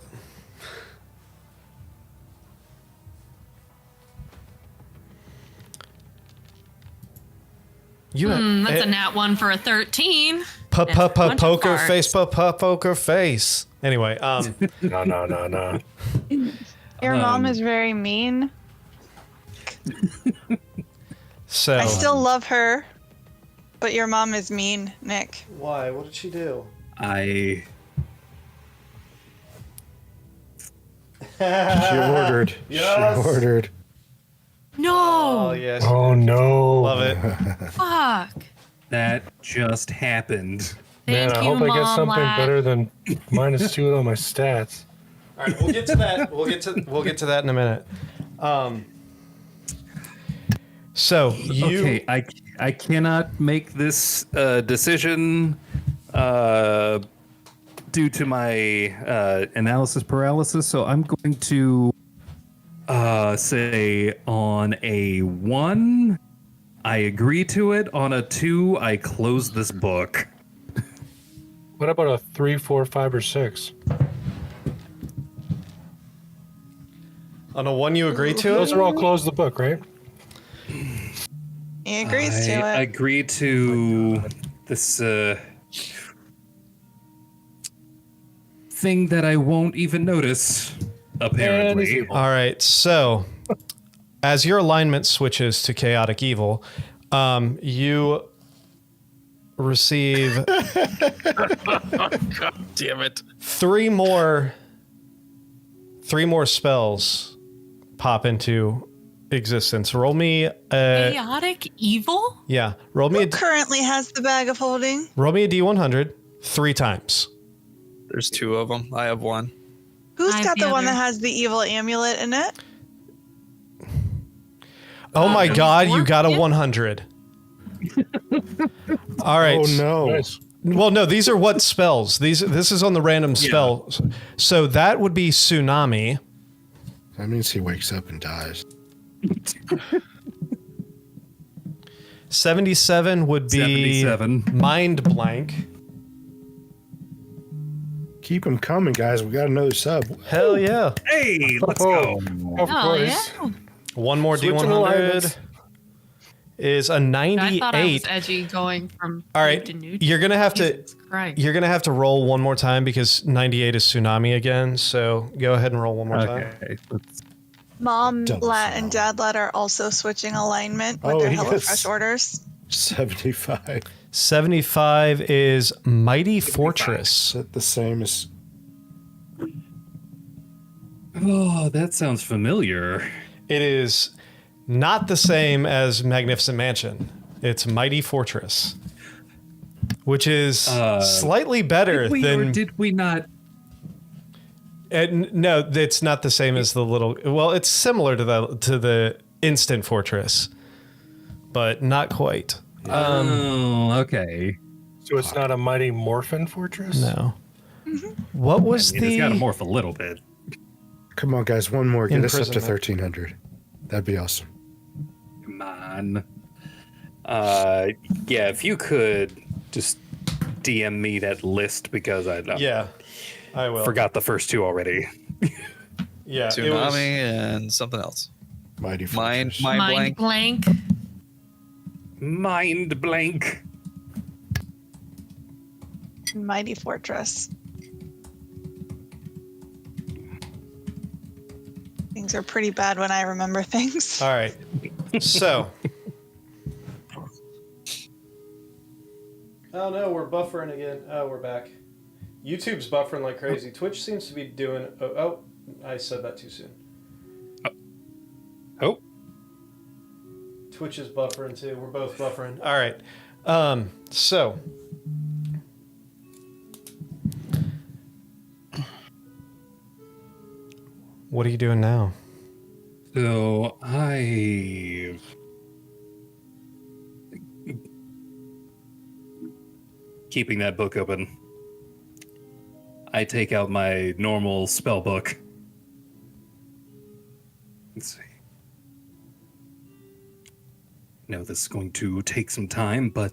You That's a nat 1 for a 13. poker face, poker face. Anyway, No. Your mom is very mean. so I still love her, but your mom is mean, Nick. why? What did she do? I She ordered. Yes. She ordered. No. Oh yes. Oh no! Love it. Fuck. That just happened. Man, Thank I you, hope I get Mom something Lat. better than -2 on my stats. All right, we'll get to that. We'll get to that in a minute. So you Okay, I cannot make this decision due to my analysis paralysis, so I'm going to say on a 1, I agree to it. On a 2, I close this book. What about a 3, 4, 5, or 6? on a 1 you agree to Those it? are all close the book, right? He agrees to I it. agree to this thing that I won't even notice, apparently. evil. All right. So as your alignment switches to chaotic evil, you receive Damn it. three more spells pop into existence. Roll me Chaotic evil? roll me Who currently has the bag of holding? a D100 3 times. There's 2 of them. I have 1. Who's I have got the the one other. that has the evil amulet in it? Oh my god, you got a Yeah. 100. All right. Oh no. Nice. Well, no, these are what spells. This is on the random spell. So that would be tsunami. That means he wakes up and dies. 77 would be 77. mind blank. Keep them coming, guys. We got another sub. Hell yeah. Hey, let's go. Of Oh, course. yeah. One more Switching D100 alignments. is a I 98. thought I was edgy going from All nude right, to nude. you're gonna have to Jesus Christ. you're gonna have to roll one more time because 98 is tsunami again. So go ahead and roll one more time. Okay. Let's, Mom Double Lat and snow. Dad Lat are also switching alignment with Oh, their yes. HelloFresh orders. 75. 75 is Mighty Fortress. Is that the same as oh, that sounds familiar. It is not the same as Magnificent Mansion. It's Mighty Fortress, which is slightly better Did we than. or did we not? No, it's not the same as the little. Well, it's similar to the Instant Fortress, but not quite. Oh, okay. So it's not a mighty morphin fortress? No. What was I mean, it's got to the? morph a little bit. Come on, guys, one more. Get us up to Imprisonment. 1300. That'd be awesome. Come on. Yeah, if you could just DM me that list because I Yeah, I will. forgot the first 2 already. Yeah, it Tsunami was, and something else. Mighty Mind Fortress. Mind blank. blank. Mind blank. Mighty Fortress. Things are pretty bad when I remember things. all right. So. Oh no, we're buffering again. Oh, we're back. YouTube's buffering like crazy. Twitch seems to be doing. Oh, I said that too soon. Oh. Twitch is buffering too. We're both buffering. All right. So. What are you doing now? So I keeping that book open. I take out my normal spell book. Let's see. I know this is going to take some time, but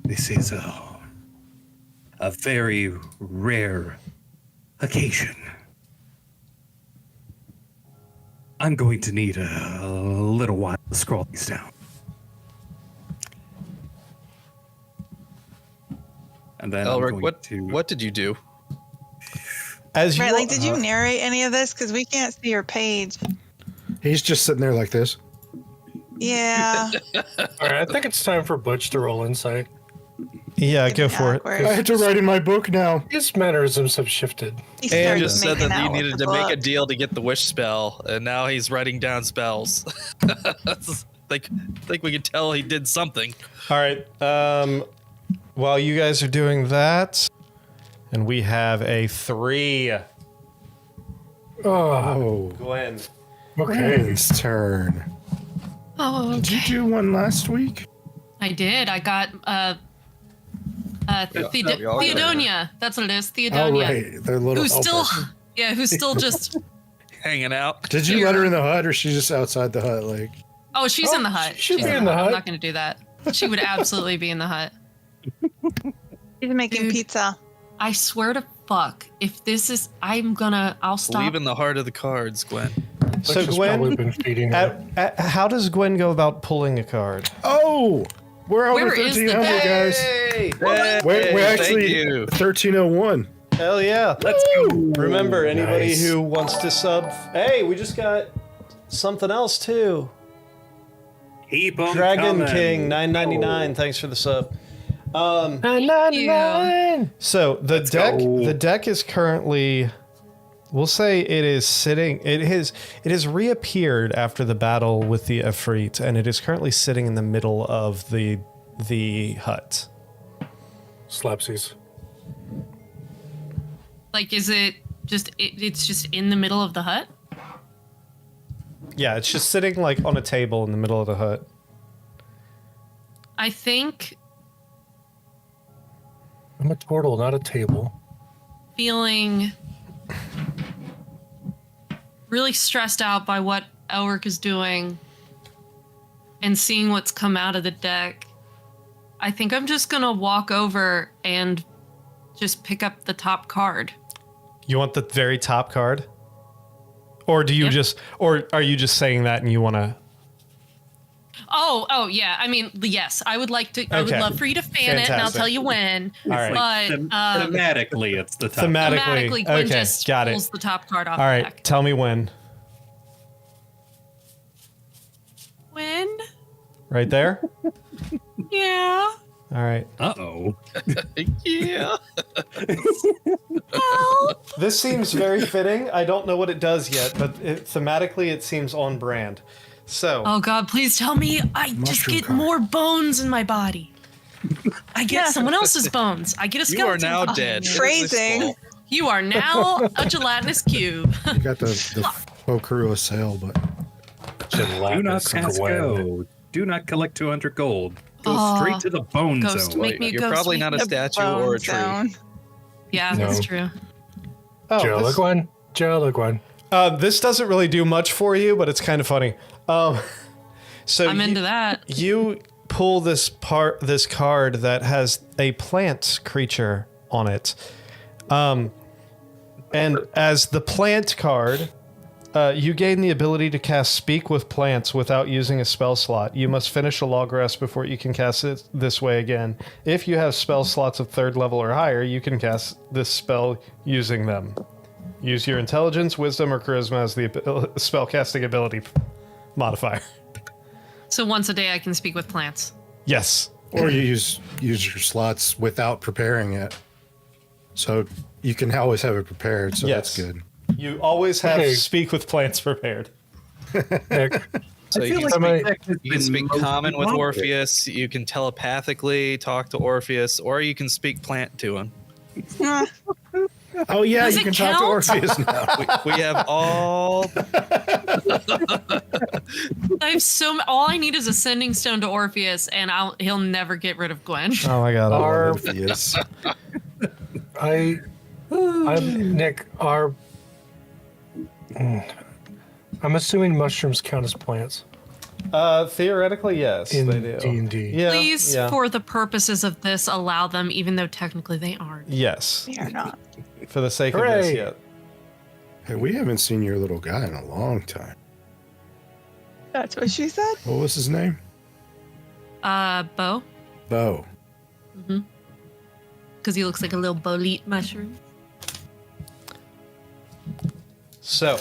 this is a very rare occasion. I'm going to need a little while to scroll these down. And then I'm Elric, going what did you do? As you Right, like, did you narrate any of this? Because we can't see your page. He's just sitting there like this. Yeah. All right, I think it's time for Butch to roll insight. Yeah, It's go for it. awkward. I have to write in my book now. His mannerisms have shifted. He And starts just said making that you out with needed the to make a book. deal to get the wish spell, and now he's writing down spells. think we could tell he did something. All right. While you guys are doing that, and we have a 3. Oh, Gwen. okay. Gwen's turn. Oh, Did you okay. do one last week? I did. I got Theodonia. That's what it is. Oh, Theodonia. right. They're little. Who's still, yeah, who's still just. Hanging out. Did you let her in the hut, or she's just outside the hut? Like, Oh, she's in the hut. she should She's be in the hut. I'm not going to do that. She would absolutely be in the hut. He's making Dude. pizza. I swear to fuck, if this is, I'll stop. Believe in the heart of the cards, Gwen. So Butch has probably Gwen, been feeding her. how does Gwen go about pulling a card? oh, we're over Where is the 1300, guys. Hey! We're Thank actually you. 1301. Hell yeah. Let's go. Remember, anybody Nice. who wants to sub... Hey, we just got something else, too. Keep on Dragon coming. King, $9.99. Thanks for the sub. you. So the deck is currently, we'll say it is sitting. It has reappeared after the battle with the Efreet, and it is currently sitting in the middle of the hut. Slapsies. Like, is it just, it's just in the middle of the hut? Yeah, it's just sitting like on a table in the middle of the hut. I think I'm a turtle, not a table. feeling really stressed out by what Elric is doing and seeing what's come out of the deck. I think I'm just gonna walk over and just pick up the top card. You want the very top card? Or do you Yep. or are you just saying that and you want to... Oh, yeah. I mean, yes, I would like to. I would Okay. love for you to fan it, and I'll Fantastic. tell you when. All right. But Thematically, it's the top. thematically, Gwen okay, just got pulls it. the top card off All the right, deck. tell me when. When? Right there? Yeah. All right. Uh-oh. Yeah. This seems very fitting. I don't know what it does yet, but thematically it seems on brand. So, Oh God, please tell me I just Mushroom get card. more bones in my body. I get someone else's bones. I get a You skeleton. are now body. dead. Phrasing. You are now a gelatinous cube. You got the faux crew of sail, but Do not Gelatinous pass Gwen. go. Do not collect 200 gold. Go Aw. straight to the bone Ghost, zone. make me a You're ghost. probably make not a me- statue Bone or a tree. zone. Yeah, No. that's true. this, Gwen. this doesn't really do much for you, but it's kind of funny. So I'm into that. You pull this card that has a plant creature on it. And as the plant card, you gain the ability to cast Speak with Plants without using a spell slot. You must finish a log rest before you can cast it this way again. If you have spell slots of 3rd level or higher, you can cast this spell using them. Use your intelligence, wisdom, or charisma as the spell casting ability modifier. So once a day I can speak with plants. Yes. or you use your slots without preparing it, so you can always have it prepared. So Yes. that's good. You always have Okay. Speak with Plants prepared. Nick, So I you feel can like speak, my deck has you can been speak mostly common with blocked. Orpheus. You can telepathically talk to Orpheus, or you can speak plant to him. Oh yeah, Does you it can talk to count? Orpheus now. We have all. I have all I need is a sending stone to Orpheus, and he'll never get rid of Gwen. Oh my god. I love Our- it. Orpheus. I'm Nick. I'm assuming mushrooms count as plants Theoretically, yes, in they do. D&D. Yeah. Please, yeah. for the purposes of this, allow them, even though technically they aren't. Yes. They are not. For the sake of this, Hooray. yeah. Hey, we haven't seen your little guy in a long time. That's what she said. What was his name? Bo, Bo. because he looks like a little bolete mushroom. So.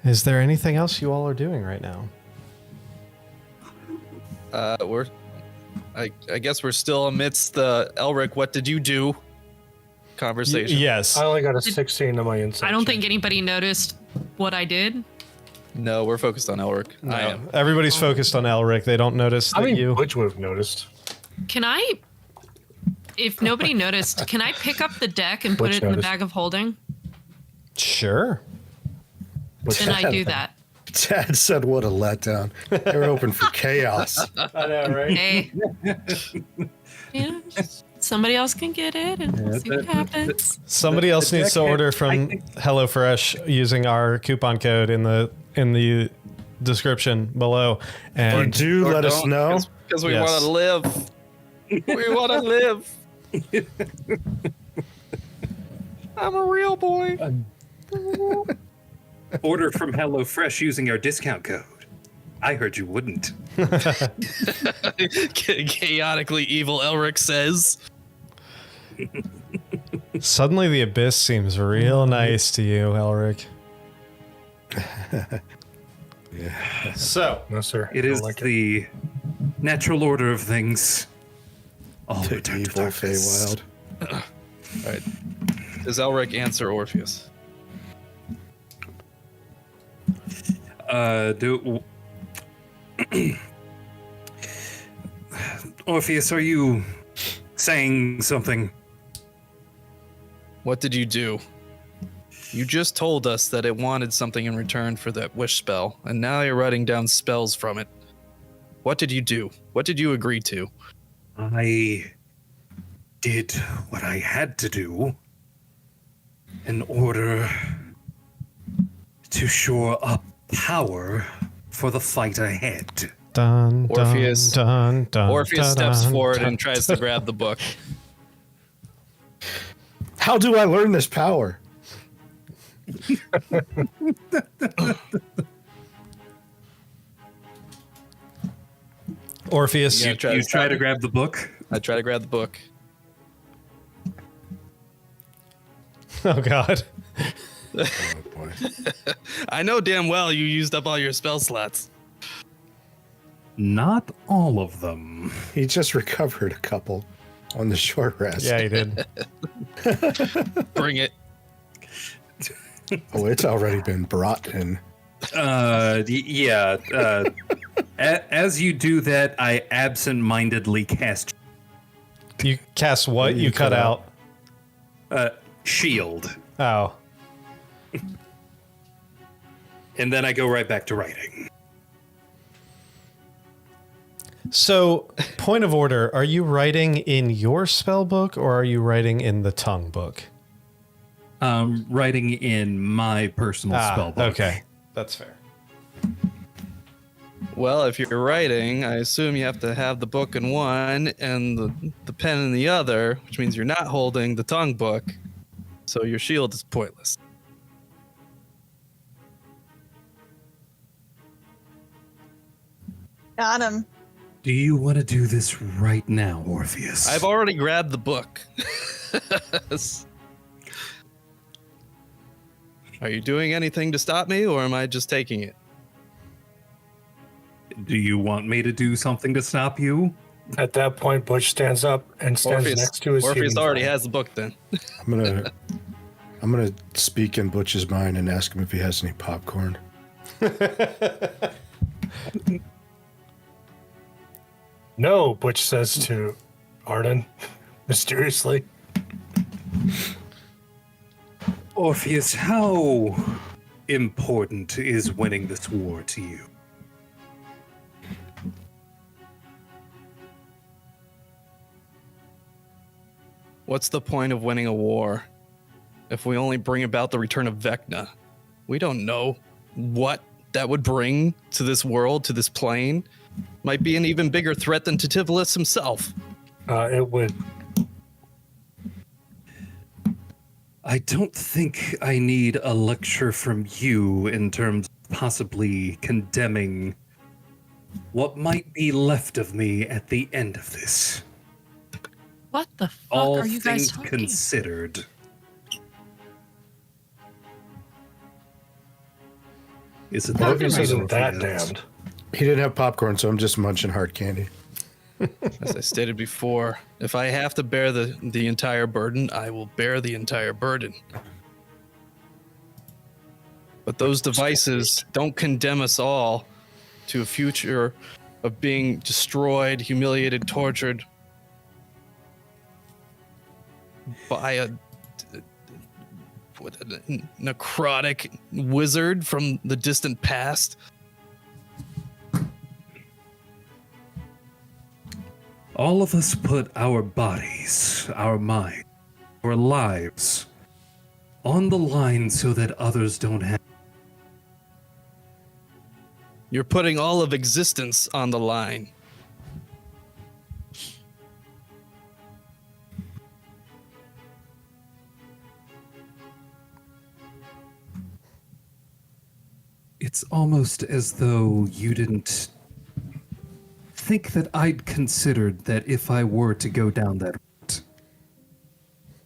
Is there anything else you all are doing right now? I guess we're still amidst the Elric, what did you do conversation. Yes. I only got a 16 on my insight. I don't check. think anybody noticed what I did. No, we're focused on Elric. I am. Everybody's focused on Elric. They don't notice that I mean, you. Butch would have noticed. Can I, if nobody noticed, can I pick up the deck and put Butch it in the noticed. bag of holding? Sure. Then I do that. Dad said, "What a letdown." They were hoping for chaos. I know, right? Hey. Somebody else can get it and see what happens. Somebody else the needs to deck- order I from think- HelloFresh using our coupon code in the description below. Or And do let us know. Because we Yes. want to live. We want to live. I'm a real boy. Order from HelloFresh using our discount code. I heard you wouldn't. Chaotically evil Elric says. suddenly the abyss seems real nice to you, Elric. So, No, sir. It I is don't like the natural order of things. All To return to evil darkness. Feywild. All right. Does Elric answer Orpheus? Orpheus, are you saying something? What did you do? You just told us that it wanted something in return for that wish spell, and now you're writing down spells from it. What did you do? What did you agree to? I did what I had to do in order to shore up power for the fight ahead. dun, Orpheus- dun, dun, Orpheus dun, steps dun, forward dun. and tries to grab the book. How do I learn this power? Orpheus, Yeah. You try to grab the book. I try to grab the book. oh god. Oh boy. I know damn well you used up all your spell slots. Not all of them. He just recovered a couple on the short rest. Yeah, he did. Bring it. Oh, it's already been brought in. Yeah. As you do that, I absent-mindedly cast You cast what? You cut out. shield, Oh. and then I go right back to writing. So, point of order, are you writing in your spell book or are you writing in the tongue book? Writing in my personal spell book. Okay. That's fair. Well, if you're writing, I assume you have to have the book in one and the pen in the other, which means you're not holding the tongue book. So your shield is pointless. Got him. Do you want to do this right now, Orpheus? I've already grabbed the book. Are you doing anything to stop me, or am I just taking it? Do you want me to do something to stop you? At that point, Butch stands up and stands next to his Orpheus healing already fire. has the book then. I'm gonna speak in Butch's mind and ask him if he has any popcorn. No, Butch says to Arden, mysteriously. Orpheus, how important is winning this war to you? What's the point of winning a war if we only bring about the return of Vecna? We don't know what that would bring to this world, to this plane. Might be an even bigger threat than Titivolus himself. It would. I don't think I need a lecture from you in terms of possibly condemning what might be left of me at the end of this. What the fuck All are you guys things talking? considered. Is it Morpheus right, isn't that Orpheus? damned. He didn't have popcorn, so I'm just munching hard candy. As I stated before, if I have to bear the entire burden, I will bear the entire burden. But those devices don't condemn us all to a future of being destroyed, humiliated, tortured by a necrotic wizard from the distant past. All of us put our bodies, our mind, our lives on the line so that others don't have. You're putting all of existence on the line. It's almost as though you didn't think that I'd considered that if I were to go down that route,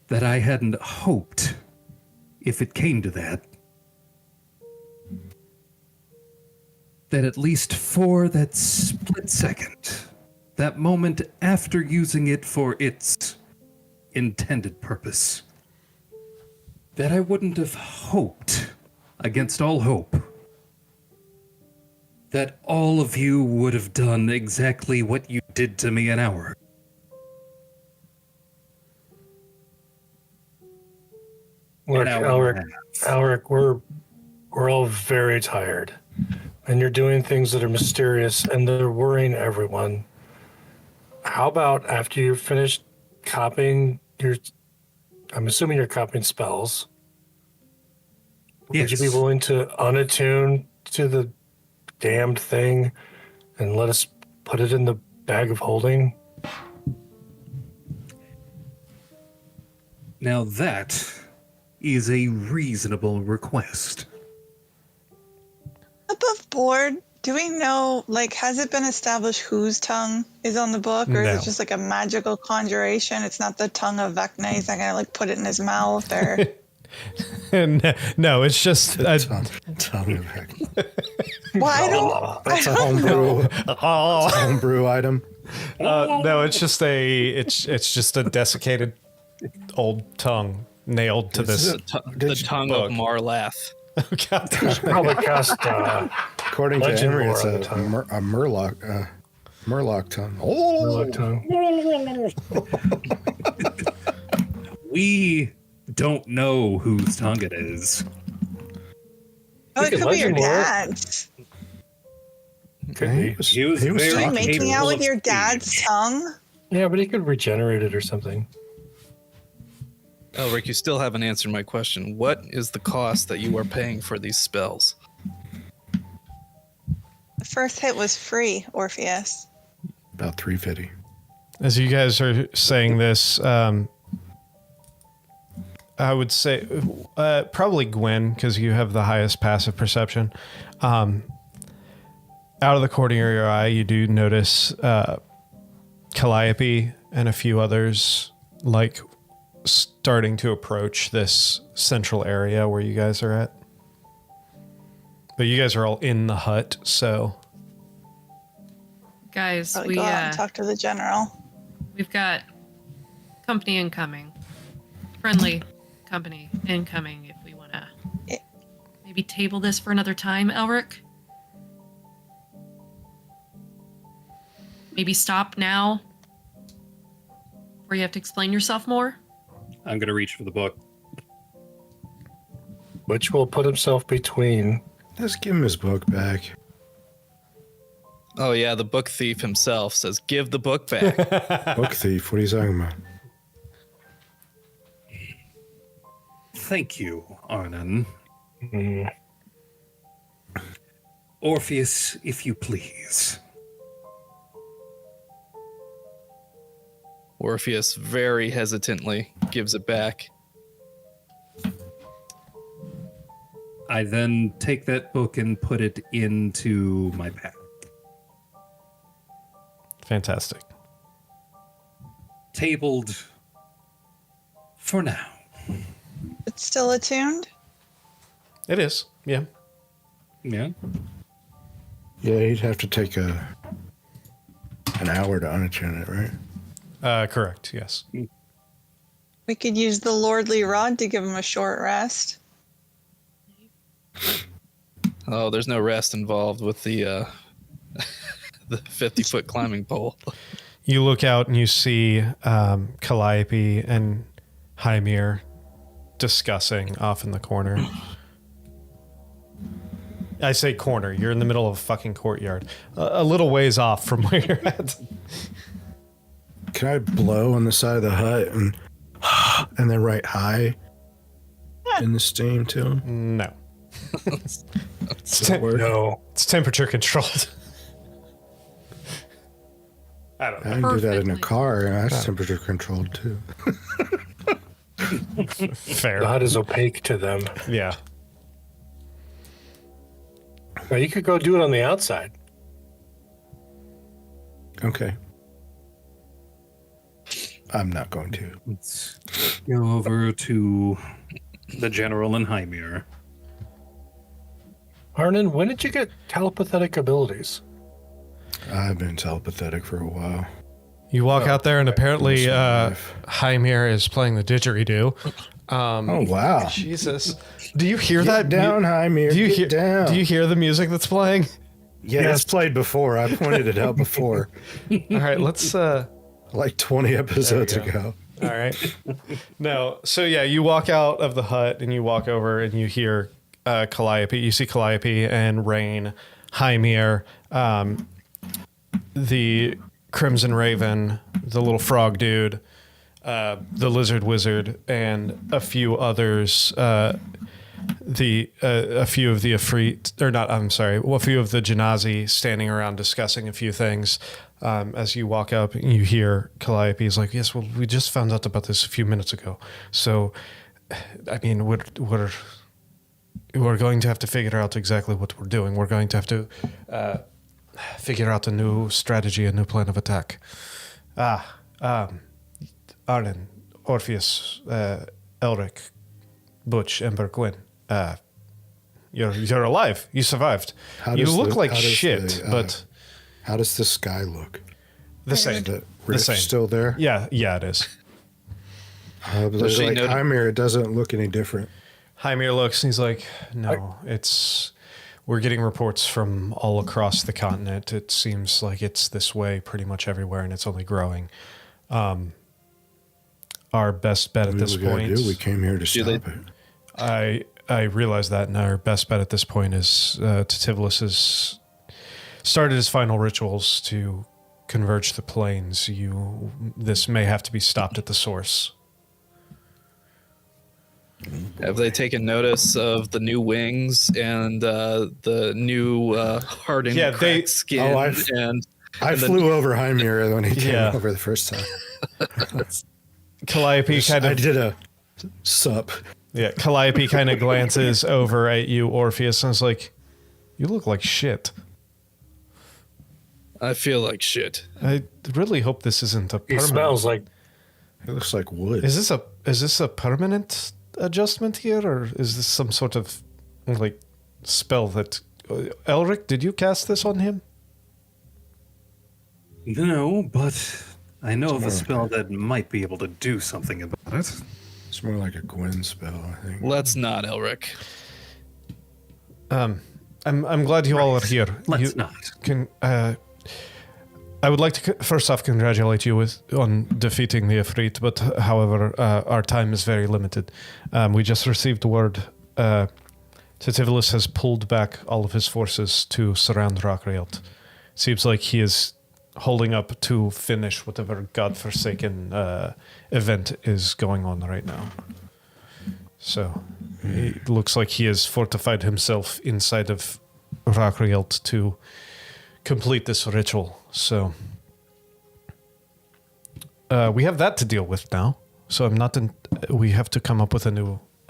that I hadn't hoped, if it came to that, that at least for that split second, that moment after using it for its intended purpose, that I wouldn't have hoped, against all hope, that all of you would have done exactly what you did to me an hour. Look, An hour Alric, and a half. Alric, we're all very tired, and you're doing things that are mysterious, and they're worrying everyone. How about after you're finished copying your, I'm assuming you're copying spells. Would you be Yes. willing to unattune to the damned thing and let us put it in the bag of holding? Now that is a reasonable request. Above board, do we know, like, has it been established whose tongue is on the book? Or No. is it just like a magical conjuration? It's not the tongue of Vecna. He's not going to, like, put it in his mouth or. No, it's just Tongue of heck. Well, I don't. That's a homebrew. oh, Homebrew item. no, it's just a desiccated old tongue nailed to this. The tongue of book. Marlath. God. Probably cast According to Legend Emery, lore it's on a, the tongue. a Murloc tongue. Oh, tongue. We don't know whose tongue it is. Oh, it could could be your legend lore it. dad's. Could he be. was, He was he was very Are you talking making to out us. with your dad's tongue? Yeah, but he could regenerate it or something. Elric, you still haven't answered my question. What is the cost that you are paying for these spells? The first hit was free, Orpheus. About 350. As you guys are saying this, I would say probably Gwen, because you have the highest passive perception. Out of the corner of your eye, you do notice Calliope and a few others like starting to approach this central area where you guys are at. But you guys are all in the hut, so Guys, Probably go out and talk to the general. we've got company incoming. Friendly company incoming if we want to Yeah. maybe table this for another time, Elric. Maybe stop now where you have to explain yourself more. I'm going to reach for the book. Which will put himself between. Just give him his book back. Oh yeah, the book thief himself says, "Give the book back." Book thief. What are you talking about? Thank you, Arnon. Mm, Orpheus, if you please. Orpheus very hesitantly gives it back. I then take that book and put it into my pack. fantastic. Tabled for now. It's still attuned? It is, yeah. Yeah. Yeah, you'd have to take an hour to unattune it, right? Correct. Yes. We could use the lordly rod to give him a short rest. Oh, there's no rest involved with the the 50-foot climbing pole. You look out and you see Calliope and Hymir discussing off in the corner. I say corner. You're in the middle of a fucking courtyard. A little ways off from where you're at. Can I blow on the side of the hut and then write hi in the steam too? No. No. It's temperature controlled. I don't I know. can do that in a Perfectly. car, and that's temperature controlled too. Fair. The hut is opaque to them. Yeah. Well, you could go do it on the outside. Okay. I'm not going to. Let's go over to the general and Hymir. Arnon, when did you get telepathic abilities? I've been telepathic for a while. You walk out there and apparently most of my life. Hymir is playing the didgeridoo. Oh wow! Jesus. Do you hear Get that? down, Hymir. Do you Get hear? down. Do you hear the music that's playing? Yeah, it's played before. I pointed it out before, All right, let's. like 20 episodes There we go. ago. All right. No. So yeah, you walk out of the hut and you walk over and you hear Calliope. You see Calliope and Rain, Hymir, the Crimson Raven, the little frog dude, the Lizard Wizard, and a few others. A few of the Efreeti, or not. I'm sorry. A few of the Janazi standing around discussing a few things. As you walk up, and you hear Calliope is like, "Yes, well, we just found out about this a few minutes ago. So, I mean, we're going to have to figure out exactly what we're doing. We're going to have to figure out a new strategy, a new plan of attack." Arlen, Orpheus, Elric, Butch, Ember, Gwyn. You're alive. You survived. How You does look the- like how does shit, the, but How does the sky look? the same. The rift same. still there? Yeah, it is. Does she Like notice- Hymir, it doesn't look any different. Hymir looks and he's like, "No, we're getting reports from all across the continent. It seems like it's this way pretty much everywhere, and it's only growing. Our best bet at What this we gotta point, do? We came here to stop they- it. I realize that, and our best bet at this point is Tativilis has started his final rituals to converge the planes. This may have to be stopped at the source." Have they taken notice of the new wings and the new hardened Yeah, cracked skin? Oh, and I and then- flew over Hymir when he came Yeah. over the first time. Calliope kind I of did a sup. Calliope kind of glances over at you, Orpheus, and is like, "You look like shit. I feel like shit. I really hope this isn't a He permanent. smells like It looks like wood. Is this a permanent adjustment here, or is this some sort of like spell that Elric? Did you cast this on him? No, but I know of a spell that might be able to do something about it. It's more like a Gwen spell, I think. Let's not, Elric. I'm glad you all are here. Let's You not. Can I would like to first off congratulate you on defeating the Efreeti, but however, our time is very limited. We just received word Tativilis has pulled back all of his forces to surround Rockrielt. Seems like he is holding up to finish whatever godforsaken event is going on right now. So it looks like he has fortified himself inside of Rockrielt to complete this ritual. So we have that to deal with now. So we have to come up with a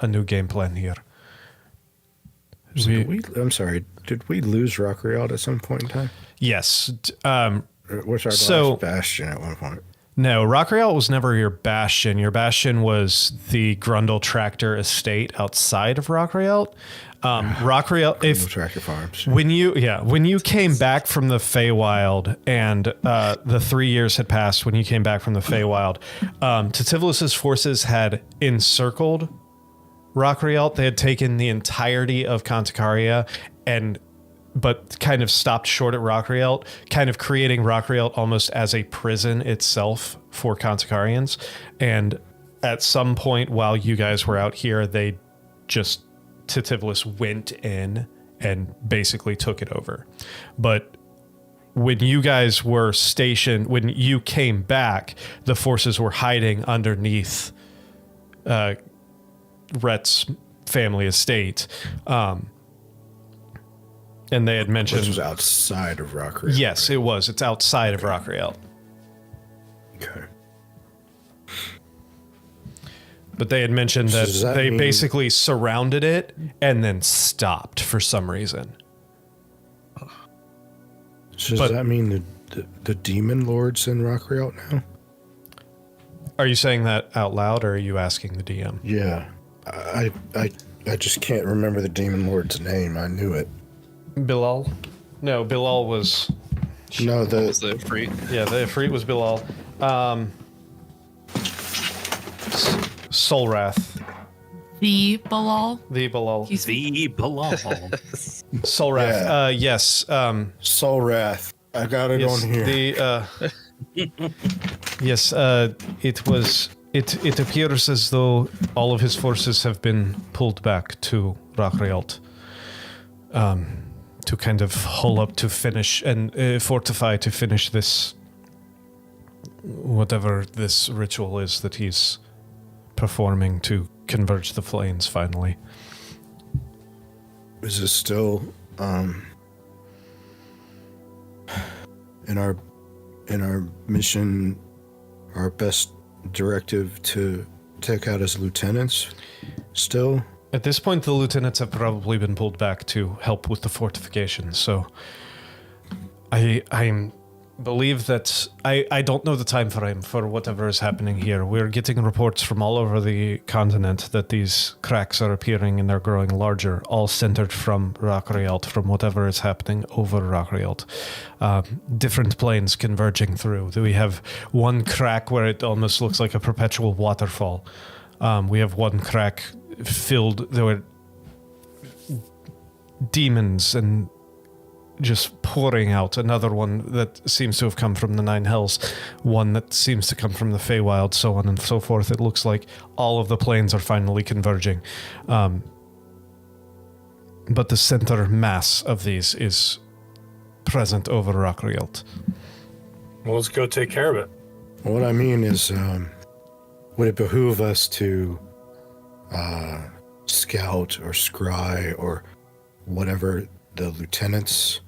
new game plan here. I'm sorry. Did we lose Rockrialt at some point in time? Yes. Which our So- last bastion at one point? No, Rockrealt was never your bastion. Your bastion was the Grundle Tractor estate outside of Rockrealt. Rockrealt, if Tractor Farms. when you came back from the Feywild and the 3 years had passed when you came back from the Feywild, Tativolus's forces had encircled Rockrealt. They had taken the entirety of Conticaria but kind of stopped short at Rockrealt, kind of creating Rockrealt almost as a prison itself for Conticarians. And at some point while you guys were out here, Titivulus went in and basically took it over. But when you guys were stationed, when you came back, the forces were hiding underneath Rhett's family estate. And they had mentioned... This was outside of Rockrealt. Yes, right? it was. It's outside of Rockrealt. Okay. But they had mentioned that, Does that they mean- basically surrounded it and then stopped for some reason. So does But- that mean the demon lord's in Rockrealt now? Are you saying that out loud, or are you asking the DM? Yeah. I just can't remember the demon lord's name. I knew it. Bilal? No, Bilal was... No, Was the Efreet? Yeah, the Efreet was Bilal. Solrath. The Balal. The Bilal. The Bilal. Solrath. Yeah. Yes. Soul Wrath. I got it Yes, on here. Yes, it appears as though all of his forces have been pulled back to Rockrealt. To kind of hull up to finish and fortify to finish this, whatever this ritual is that he's performing to converge the planes finally. Is it still in our mission, our best directive to take out his lieutenants still? At this point, the lieutenants have probably been pulled back to help with the fortifications, so I believe that I don't know the time frame for whatever is happening here. We're getting reports from all over the continent that these cracks are appearing and they're growing larger, all centered from Rockrealt, from whatever is happening over Rockrealt. Different planes converging through. We have one crack where it almost looks like a perpetual waterfall. We have one crack filled, there were demons and just pouring out. Another one that seems to have come from the Nine Hells. One that seems to come from the Feywild, so on and so forth. It looks like all of the planes are finally converging. But the center mass of these is present over Rockrealt. Well, let's go take care of it. What I mean is, would it behoove us to scout or scry or whatever the lieutenants'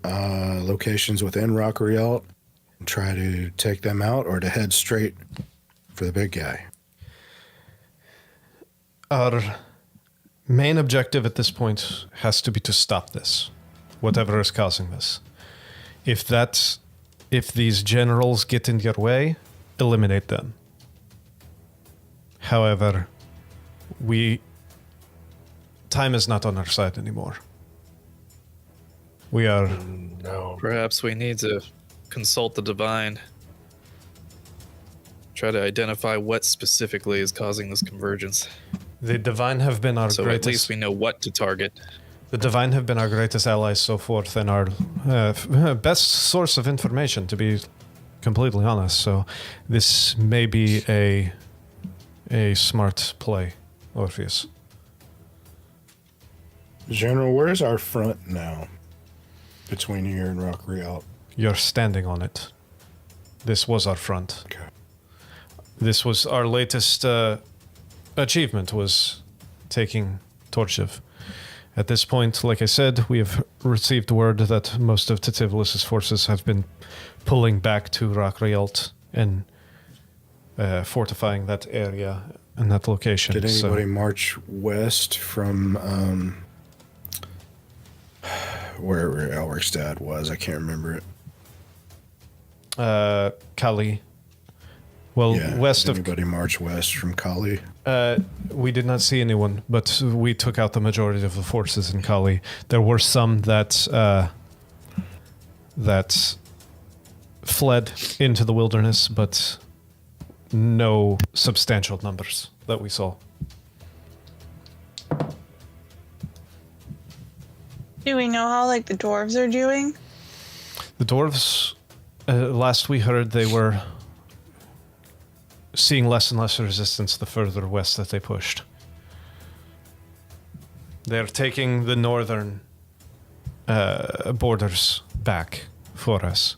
locations within Rockrealt and try to take them out, or to head straight for the big guy? Our main objective at this point has to be to stop this, whatever is causing this. If these generals get in your way, eliminate them. However, time is not on our side anymore. We are... No. Perhaps we need to consult the divine. Try to identify what specifically is causing this convergence. The Divine have been our So at least greatest... we know what to target. The Divine have been our greatest allies so forth and our best source of information, to be completely honest. So this may be a smart play, Orpheus. General, where's our front now between here and Rockrealt? You're standing on it. This was our front. Okay. This was our latest achievement, was taking Torchiv. At this point, like I said, we have received word that most of Tativulus's forces have been pulling back to Rockrealt and fortifying that area and that location. Did anybody march west from wherever Elric's dad was? I can't remember it. Kali. Well, Yeah. west Did of anybody march west from Kali? we did not see anyone, but we took out the majority of the forces in Kali. There were some that fled into the wilderness, but no substantial numbers that we saw. Do we know how like the dwarves are doing? The dwarves, last we heard, they were seeing less and less resistance the further west that they pushed. They're taking the northern borders back for us.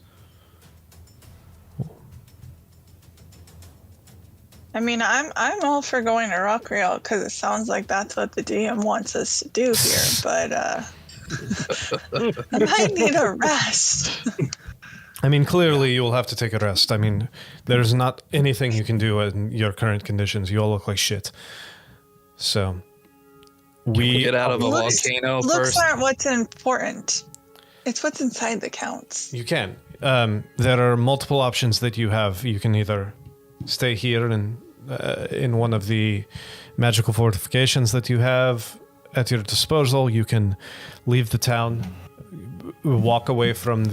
I mean, I'm all for going to Rockreal because it sounds like that's what the DM wants us to do here. But I might need a rest. I mean, clearly you'll have to take a rest. I mean, there's not anything you can do in your current conditions. You all look like shit. So, we Get out of a Looks- volcano Looks first. aren't what's important. It's what's inside that counts. You can. There are multiple options that you have. You can either stay here and in one of the magical fortifications that you have at your disposal. You can leave the town, walk away from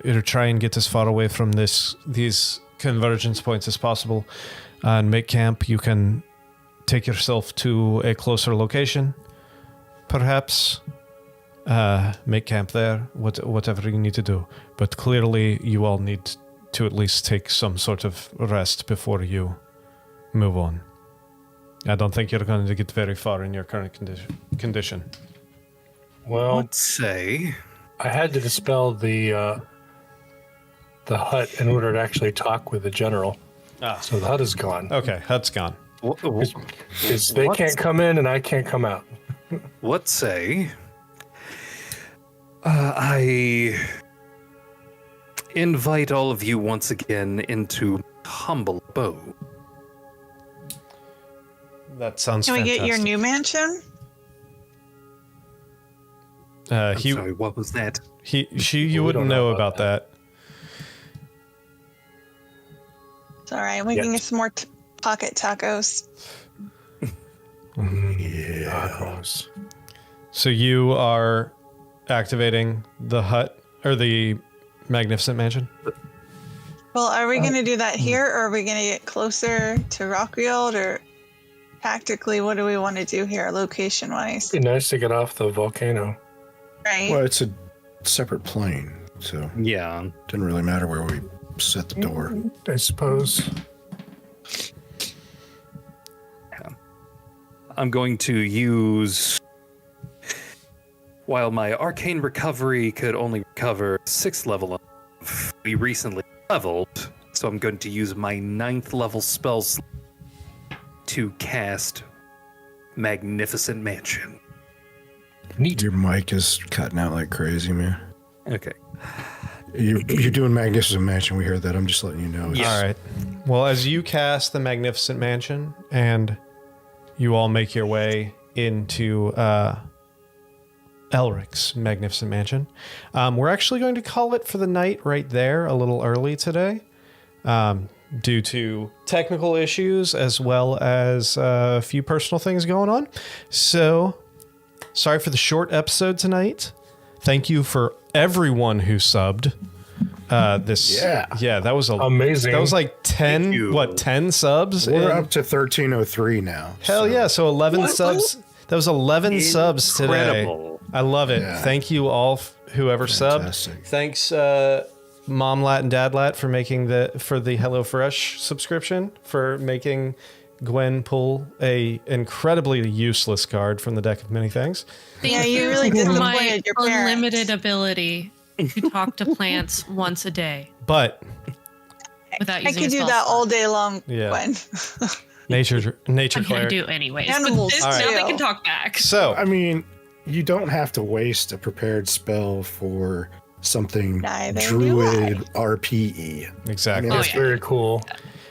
or try and get as far away from these convergence points as possible, and make camp. You can take yourself to a closer location, perhaps. Make camp there, whatever you need to do. But clearly, you all need to at least take some sort of rest before you move on. I don't think you're going to get very far in your current condition. Well, Let's say. I had to dispel the hut in order to actually talk with the general. So the hut is gone. Okay, hut's gone. Because they can't come in and I can't come out. Let's say. I invite all of you once again into humble abode. That sounds Can we fantastic. get your new mansion? I'm sorry, what was that? You We wouldn't don't know know about about that. It's all right. We can get some more pocket tacos. Tacos. So you are activating the hut or the magnificent mansion? Well, are we going to do that here, or are we going to get closer to Rockfield, or tactically, what do we want to do here, location-wise? It'd be nice to get off the volcano. Right? Well, it's a separate plane, so it Yeah. didn't really matter where we set the door. I suppose. I'm going to use. While my arcane recovery could only recover 6th level, we recently leveled, so I'm going to use my 9th level spell slot to cast Magnificent Mansion. Neat. Your mic is cutting out like crazy, man. Okay. You're doing Magnificent Mansion. We heard that. I'm just letting you know. Yeah. All right. Well, as you cast the magnificent mansion and you all make your way into Elric's magnificent mansion, we're actually going to call it for the night right there a little early today, due to technical issues as well as a few personal things going on. So, sorry for the short episode tonight. Thank you for everyone who subbed. That was Amazing. That was like 10 you. 10 subs. We're in- up to 1303 now. Hell yeah, so 11 subs. That was 11 subs today. Incredible. I love it. Yeah. Thank you all whoever Fantastic. subbed. Thanks Mom Lat and Dad Lat for making the HelloFresh subscription, for making Gwen pull a incredibly useless card from the deck of many things. Thank Yeah, you really for my disappointed your parents. unlimited ability to talk to plants once a day But without I using could a do spell that slot. all day long, Yeah. Gwen. nature I'm gonna cleric. do anyways. Animals But this, All right. now they too. can talk back. So I mean, you don't have to waste a prepared spell for something Neither do druid RPE. exactly. I mean, That's Oh, yeah. very cool.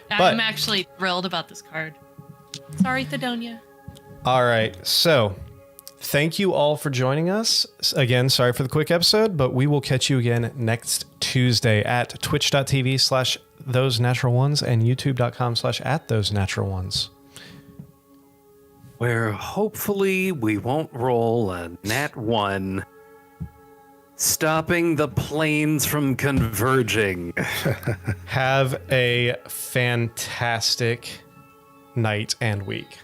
But- I'm actually thrilled about this card. Sorry, Thedonia. All right. So, thank you all for joining us. Again, sorry for the quick episode, but we will catch you again next Tuesday at twitch.tv/the Those Natural Ones and youtube.com/@thosenatural_ones. Where hopefully we won't roll a nat 1, stopping the planes from converging. Have a fantastic night and week.